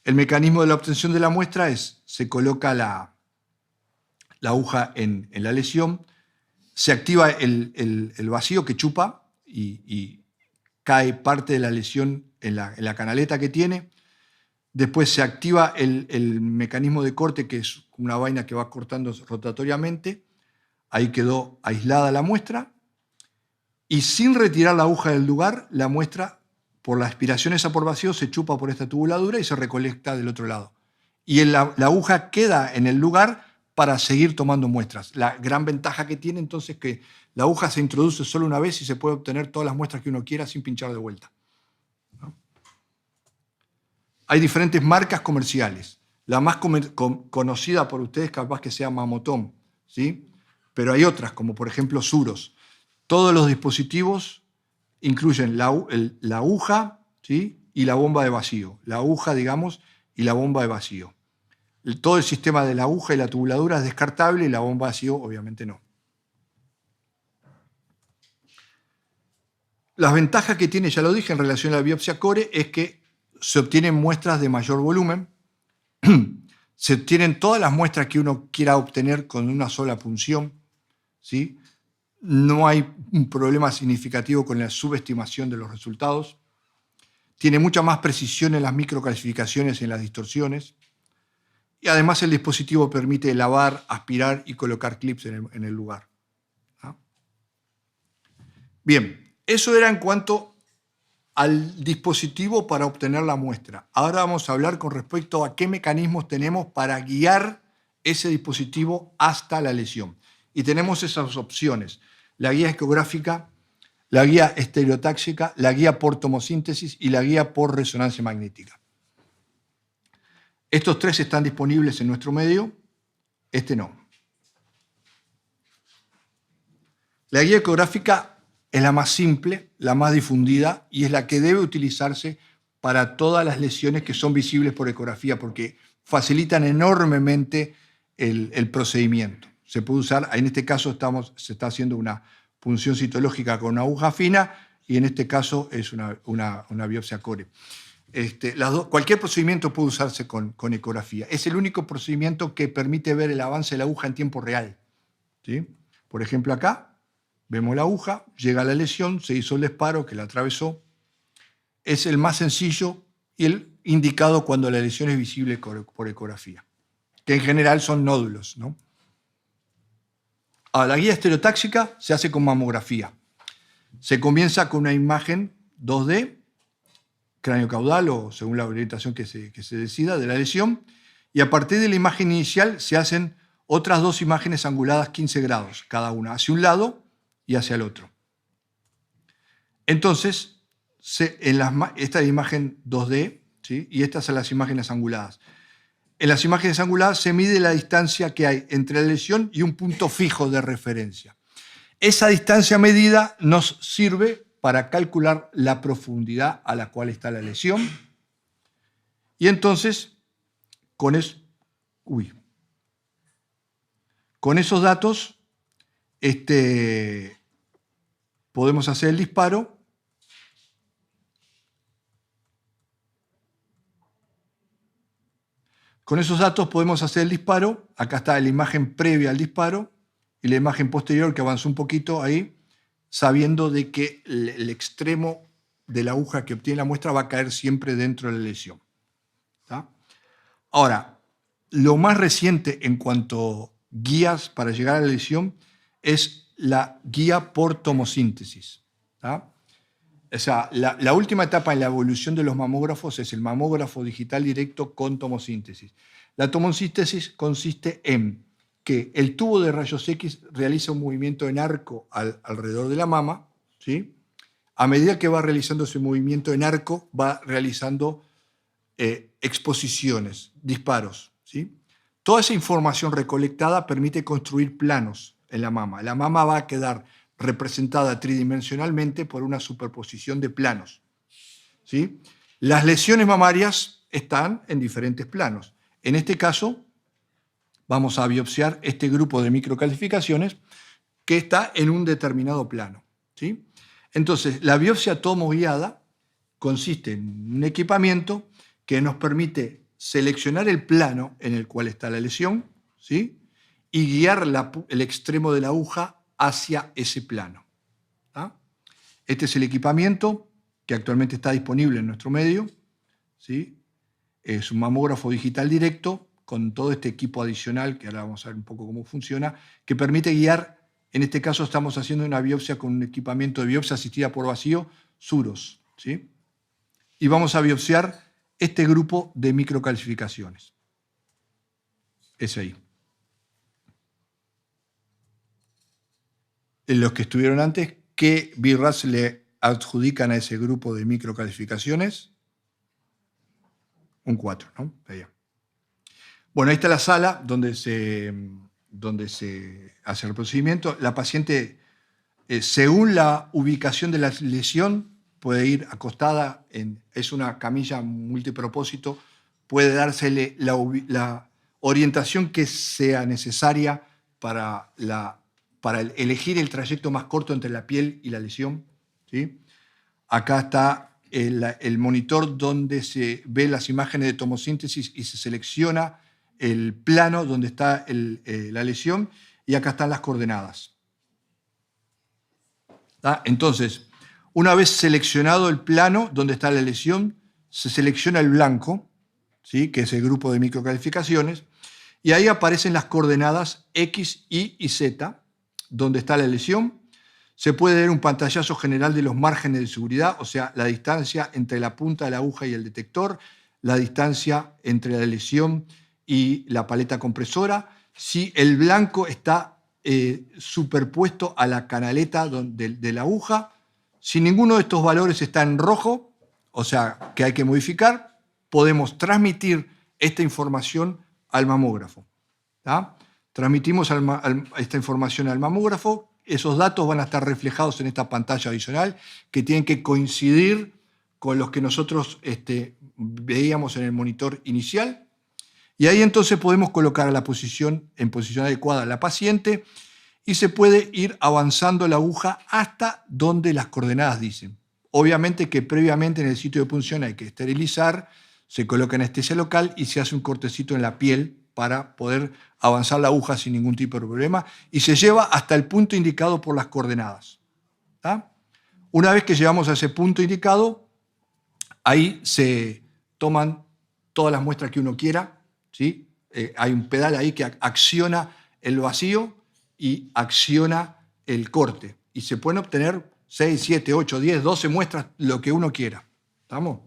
El mecanismo de la obtención de la muestra es, se coloca la aguja en la lesión, se activa el vacío que chupa y cae parte de la lesión en la canaleta que tiene. Después se activa el mecanismo de corte, que es una vaina que va cortando rotatoriamente. Ahí quedó aislada la muestra. Y sin retirar la aguja del lugar, la muestra, por la aspiración esa por vacío, se chupa por esta tubuladura y se recolecta del otro lado. Y la aguja queda en el lugar para seguir tomando muestras. La gran ventaja que tiene entonces es que la aguja se introduce solo una vez y se puede obtener todas las muestras que uno quiera sin pinchar de vuelta. Hay diferentes marcas comerciales. La más conocida por ustedes capaz que sea Mammotome, ¿sí? Pero hay otras, como por ejemplo Suros. Todos los dispositivos incluyen la aguja, ¿sí? Y la bomba de vacío. La aguja, digamos, y la bomba de vacío. Todo el sistema de la aguja y la tubuladura es descartable y la bomba de vacío obviamente no. Las ventajas que tiene, ya lo dije, en relación a la biopsia core es que se obtienen muestras de mayor volumen, se obtienen todas las muestras que uno quiera obtener con una sola punción, ¿sí? No hay un problema significativo con la subestimación de los resultados, tiene mucha más precisión en las microcalcificaciones y en las distorsiones, y además el dispositivo permite lavar, aspirar y colocar clips en el lugar. Bien, eso era en cuanto al dispositivo para obtener la muestra. Ahora vamos a hablar con respecto a qué mecanismos tenemos para guiar ese dispositivo hasta la lesión. Y tenemos esas opciones: la guía ecográfica, la guía estereotáxica, la guía por tomosíntesis y la guía por resonancia magnética. Estos tres están disponibles en nuestro medio, este no. La guía ecográfica es la más simple, la más difundida y es la que debe utilizarse para todas las lesiones que son visibles por ecografía porque facilitan enormemente el procedimiento. Se puede usar, en este caso se está haciendo una punción citológica con una aguja fina y en este caso es una biopsia core. Cualquier procedimiento puede usarse con ecografía. Es el único procedimiento que permite ver el avance de la aguja en tiempo real, ¿sí? Por ejemplo, acá vemos la aguja, llega la lesión, se hizo el disparo que la atravesó. Es el más sencillo y el indicado cuando la lesión es visible por ecografía, que en general son nódulos, ¿no? Ahora, la guía estereotáxica se hace con mamografía. Se comienza con una imagen 2D, cráneo caudal o según la orientación que se decida de la lesión, y a partir de la imagen inicial se hacen otras dos imágenes anguladas 15 grados, cada una hacia un lado y hacia el otro. Entonces, esta es la imagen 2D, ¿sí? Y estas son las imágenes anguladas. En las imágenes anguladas se mide la distancia que hay entre la lesión y un punto fijo de referencia. Esa distancia medida nos sirve para calcular la profundidad a la cual está la lesión. Y entonces, con esos datos, podemos hacer el disparo. Con esos datos podemos hacer el disparo. Acá está la imagen previa al disparo y la imagen posterior que avanzó un poquito ahí, sabiendo de que el extremo de la aguja que obtiene la muestra va a caer siempre dentro de la lesión. ¿Tá? Ahora, lo más reciente en cuanto a guías para llegar a la lesión es la guía por tomosíntesis. ¿Tá? O sea, la última etapa en la evolución de los mamógrafos es el mamógrafo digital directo con tomosíntesis. La tomosíntesis consiste en que el tubo de rayos X realiza un movimiento en arco alrededor de la mama, ¿sí? A medida que va realizando ese movimiento en arco, va realizando exposiciones, disparos, ¿sí? Toda esa información recolectada permite construir planos en la mama. La mama va a quedar representada tridimensionalmente por una superposición de planos, ¿sí? Las lesiones mamarias están en diferentes planos. En este caso, vamos a biopsiar este grupo de microcalcificaciones que está en un determinado plano, ¿sí? Entonces, la biopsia tomoguiada consiste en un equipamiento que nos permite seleccionar el plano en el cual está la lesión, ¿sí? Y guiar el extremo de la aguja hacia ese plano. ¿Tá? Este es el equipamiento que actualmente está disponible en nuestro medio, ¿sí? Es un mamógrafo digital directo con todo este equipo adicional, que ahora vamos a ver un poco cómo funciona, que permite guiar. En este caso estamos haciendo una biopsia con un equipamiento de biopsia asistida por vacío, Suros, ¿sí? Y vamos a biopsiar este grupo de microcalcificaciones. Es ahí. Los que estuvieron antes, ¿qué BIRAS le adjudican a ese grupo de microcalcificaciones? Un 4, ¿no? Ahí. Bueno, ahí está la sala donde se hace el procedimiento. La paciente, según la ubicación de la lesión, puede ir acostada, es una camilla multipropósito, puede dársele la orientación que sea necesaria para elegir el trayecto más corto entre la piel y la lesión, ¿sí? Acá está el monitor donde se ve las imágenes de tomosíntesis y se selecciona el plano donde está la lesión, y acá están las coordenadas. ¿Tá? Entonces, una vez seleccionado el plano donde está la lesión, se selecciona el blanco, ¿sí? Que es el grupo de microcalcificaciones, y ahí aparecen las coordenadas X, Y y Z, donde está la lesión. Se puede ver un pantallazo general de los márgenes de seguridad, o sea, la distancia entre la punta de la aguja y el detector, la distancia entre la lesión y la paleta compresora. Si el blanco está superpuesto a la canaleta de la aguja, si ninguno de estos valores está en rojo, o sea, que hay que modificar, podemos transmitir esta información al mamógrafo. ¿Tá? Transmitimos esta información al mamógrafo. Esos datos van a estar reflejados en esta pantalla adicional que tienen que coincidir con los que nosotros veíamos en el monitor inicial. Y ahí entonces podemos colocar en posición adecuada a la paciente y se puede ir avanzando la aguja hasta donde las coordenadas dicen. Obviamente que previamente en el sitio de punción hay que esterilizar, se coloca anestesia local y se hace un cortecito en la piel para poder avanzar la aguja sin ningún tipo de problema, y se lleva hasta el punto indicado por las coordenadas. ¿Tá? Una vez que llegamos a ese punto indicado, ahí se toman todas las muestras que uno quiera, ¿sí? Hay un pedal ahí que acciona el vacío y acciona el corte, y se pueden obtener 6, 7, 8, 10, 12 muestras, lo que uno quiera. ¿Estamos?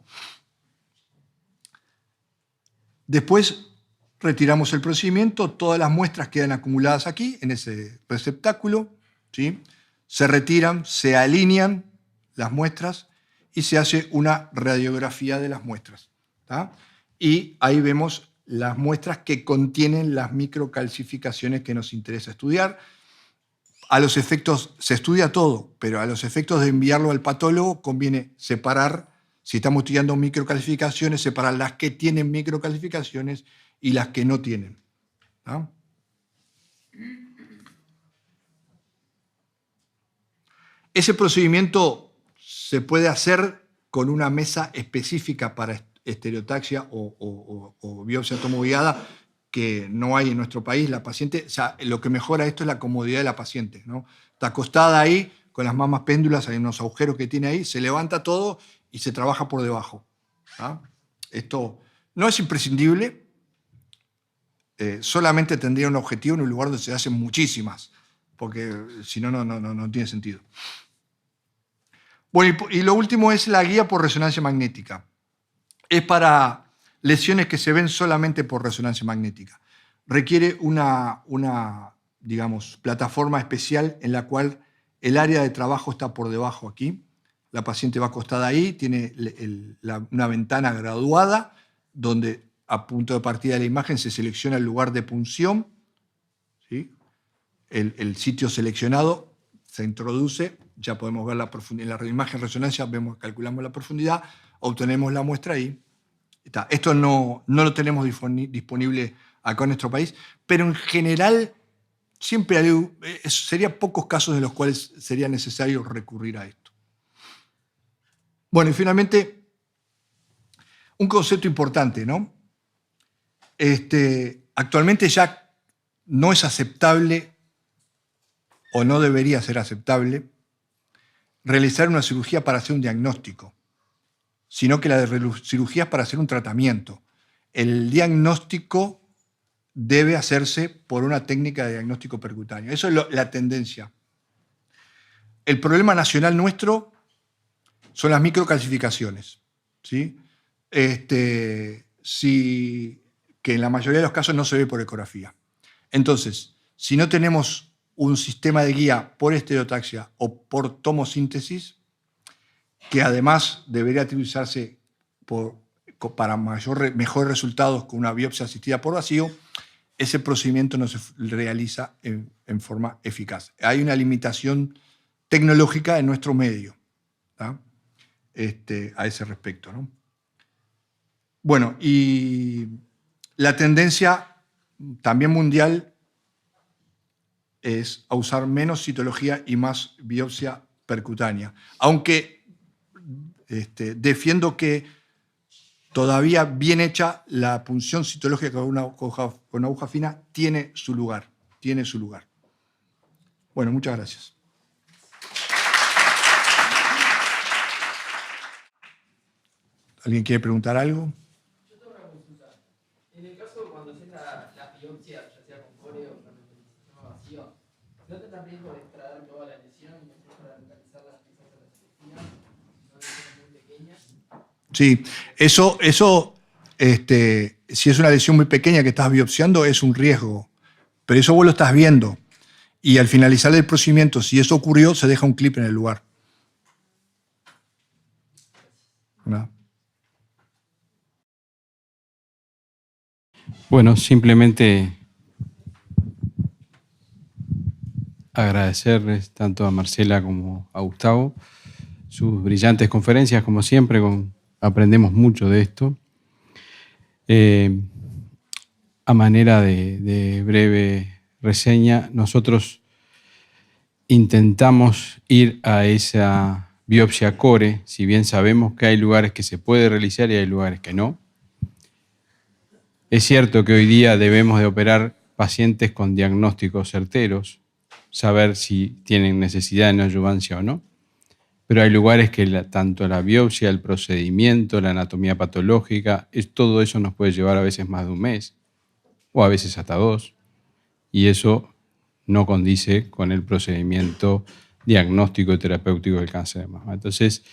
Después retiramos el procedimiento, todas las muestras quedan acumuladas aquí, en ese receptáculo, ¿sí? Se retiran, se alinean las muestras y se hace una radiografía de las muestras. ¿Tá? Y ahí vemos las muestras que contienen las microcalcificaciones que nos interesa estudiar. A los efectos, se estudia todo, pero a los efectos de enviarlo al patólogo conviene separar, si estamos estudiando microcalcificaciones, separar las que tienen microcalcificaciones y las que no tienen. ¿No? Ese procedimiento se puede hacer con una mesa específica para estereotaxia o biopsia tomoguiada que no hay en nuestro país. La paciente, o sea, lo que mejora esto es la comodidad de la paciente, ¿no? Está acostada ahí con las mamas péndulas, hay unos agujeros que tiene ahí, se levanta todo y se trabaja por debajo. ¿Ah? Esto no es imprescindible, solamente tendría un objetivo en un lugar donde se hacen muchísimas, porque si no, no tiene sentido. Bueno, y lo último es la guía por resonancia magnética. Es para lesiones que se ven solamente por resonancia magnética. Requiere una digamos, plataforma especial en la cual el área de trabajo está por debajo aquí. La paciente va acostada ahí, tiene una ventana graduada donde a punto de partida de la imagen se selecciona el lugar de punción, ¿sí? El sitio seleccionado se introduce, ya podemos ver la profundidad. En la imagen de resonancia calculamos la profundidad, obtenemos la muestra ahí. Está. Esto no lo tenemos disponible acá en nuestro país, pero en general siempre serían pocos casos en los cuales sería necesario recurrir a esto. Bueno, y finalmente, un concepto importante, ¿no? Actualmente ya no es aceptable o no debería ser aceptable realizar una cirugía para hacer un diagnóstico, sino que la cirugía es para hacer un tratamiento. El diagnóstico debe hacerse por una técnica de diagnóstico percutáneo. Eso es la tendencia. El problema nacional nuestro son las microcalcificaciones, ¿sí? Que en la mayoría de los casos no se ve por ecografía. Entonces, si no tenemos un sistema de guía por estereotaxia o por tomosíntesis, que además debería utilizarse para mejores resultados con una biopsia asistida por vacío, ese procedimiento no se realiza en forma eficaz. Hay una limitación tecnológica en nuestro medio, ¿tá? A ese respecto, ¿no? Bueno, y la tendencia también mundial es a usar menos citología y más biopsia percutánea. Aunque defiendo que todavía bien hecha la punción citológica con una aguja fina tiene su lugar. Tiene su lugar. Bueno, muchas gracias. ¿Alguien quiere preguntar algo? Yo tengo una consulta. En el caso cuando haces la biopsia, ya sea con core o con el sistema vacío, ¿no te da riesgo de extraer toda la lesión y después para localizar las piezas de la cirugía? ¿Son lesiones muy pequeñas? Sí, si es una lesión muy pequeña que estás biopsiando, es un riesgo. Pero eso vos lo estás viendo. Y al finalizar el procedimiento, si eso ocurrió, se deja un clip en el lugar. ¿No? Bueno, simplemente agradecerles tanto a Marcela como a Gustavo sus brillantes conferencias, como siempre, aprendemos mucho de esto. A manera de breve reseña, nosotros intentamos ir a esa biopsia core, si bien sabemos que hay lugares que se puede realizar y hay lugares que no. Es cierto que hoy día debemos de operar pacientes con diagnósticos certeros, saber si tienen necesidad de neoadyuvancia o no, pero hay lugares que tanto la biopsia, el procedimiento, la anatomía patológica, todo eso nos puede llevar a veces más de un mes, o a veces hasta 2, y eso no condice con el procedimiento diagnóstico y terapéutico del cáncer de mama. Entonces,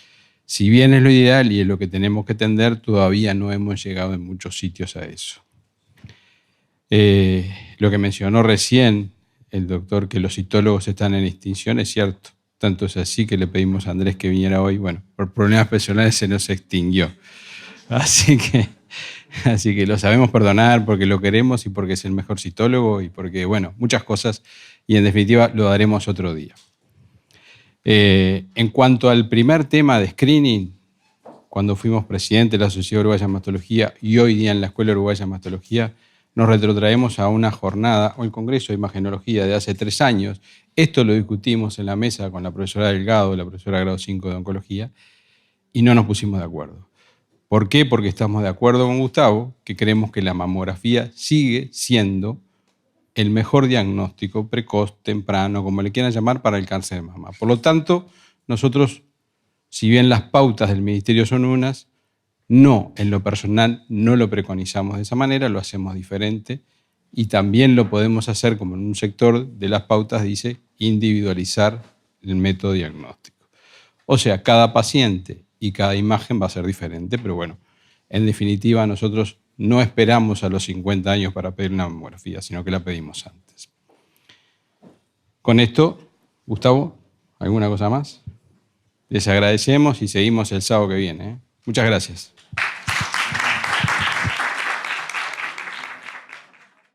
si bien es lo ideal y es lo que tenemos que tender, todavía no hemos llegado en muchos sitios a eso. Lo que mencionó recién el doctor, que los citólogos están en extinción, es cierto. Tanto es así que le pedimos a Andrés que viniera hoy. Bueno, por problemas personales se nos extinguió. Así que lo sabemos perdonar porque lo queremos y porque es el mejor citólogo y porque, bueno, muchas cosas. Y en definitiva lo daremos otro día. En cuanto al primer tema de screening, cuando fuimos presidente de la Sociedad Uruguaya de Mastología y hoy día en la Escuela Uruguaya de Mastología, nos retrotraemos a una jornada o el Congreso de Imagenología de hace 3 años. Esto lo discutimos en la mesa con la profesora Delgado, la profesora grado 5 de Oncología, y no nos pusimos de acuerdo. ¿Por qué? Porque estamos de acuerdo con Gustavo, que creemos que la mamografía sigue siendo el mejor diagnóstico precoz, temprano, como le quieran llamar, para el cáncer de mama. Por lo tanto, nosotros, si bien las pautas del Ministerio son unas, no, en lo personal, no lo preconizamos de esa manera, lo hacemos diferente y también lo podemos hacer, como en un sector de las pautas dice, individualizar el método diagnóstico. O sea, cada paciente y cada imagen va a ser diferente, pero bueno, en definitiva nosotros no esperamos a los 50 años para pedir una mamografía, sino que la pedimos antes. Con esto, Gustavo, ¿alguna cosa más? Les agradecemos y seguimos el sábado que viene. Muchas gracias.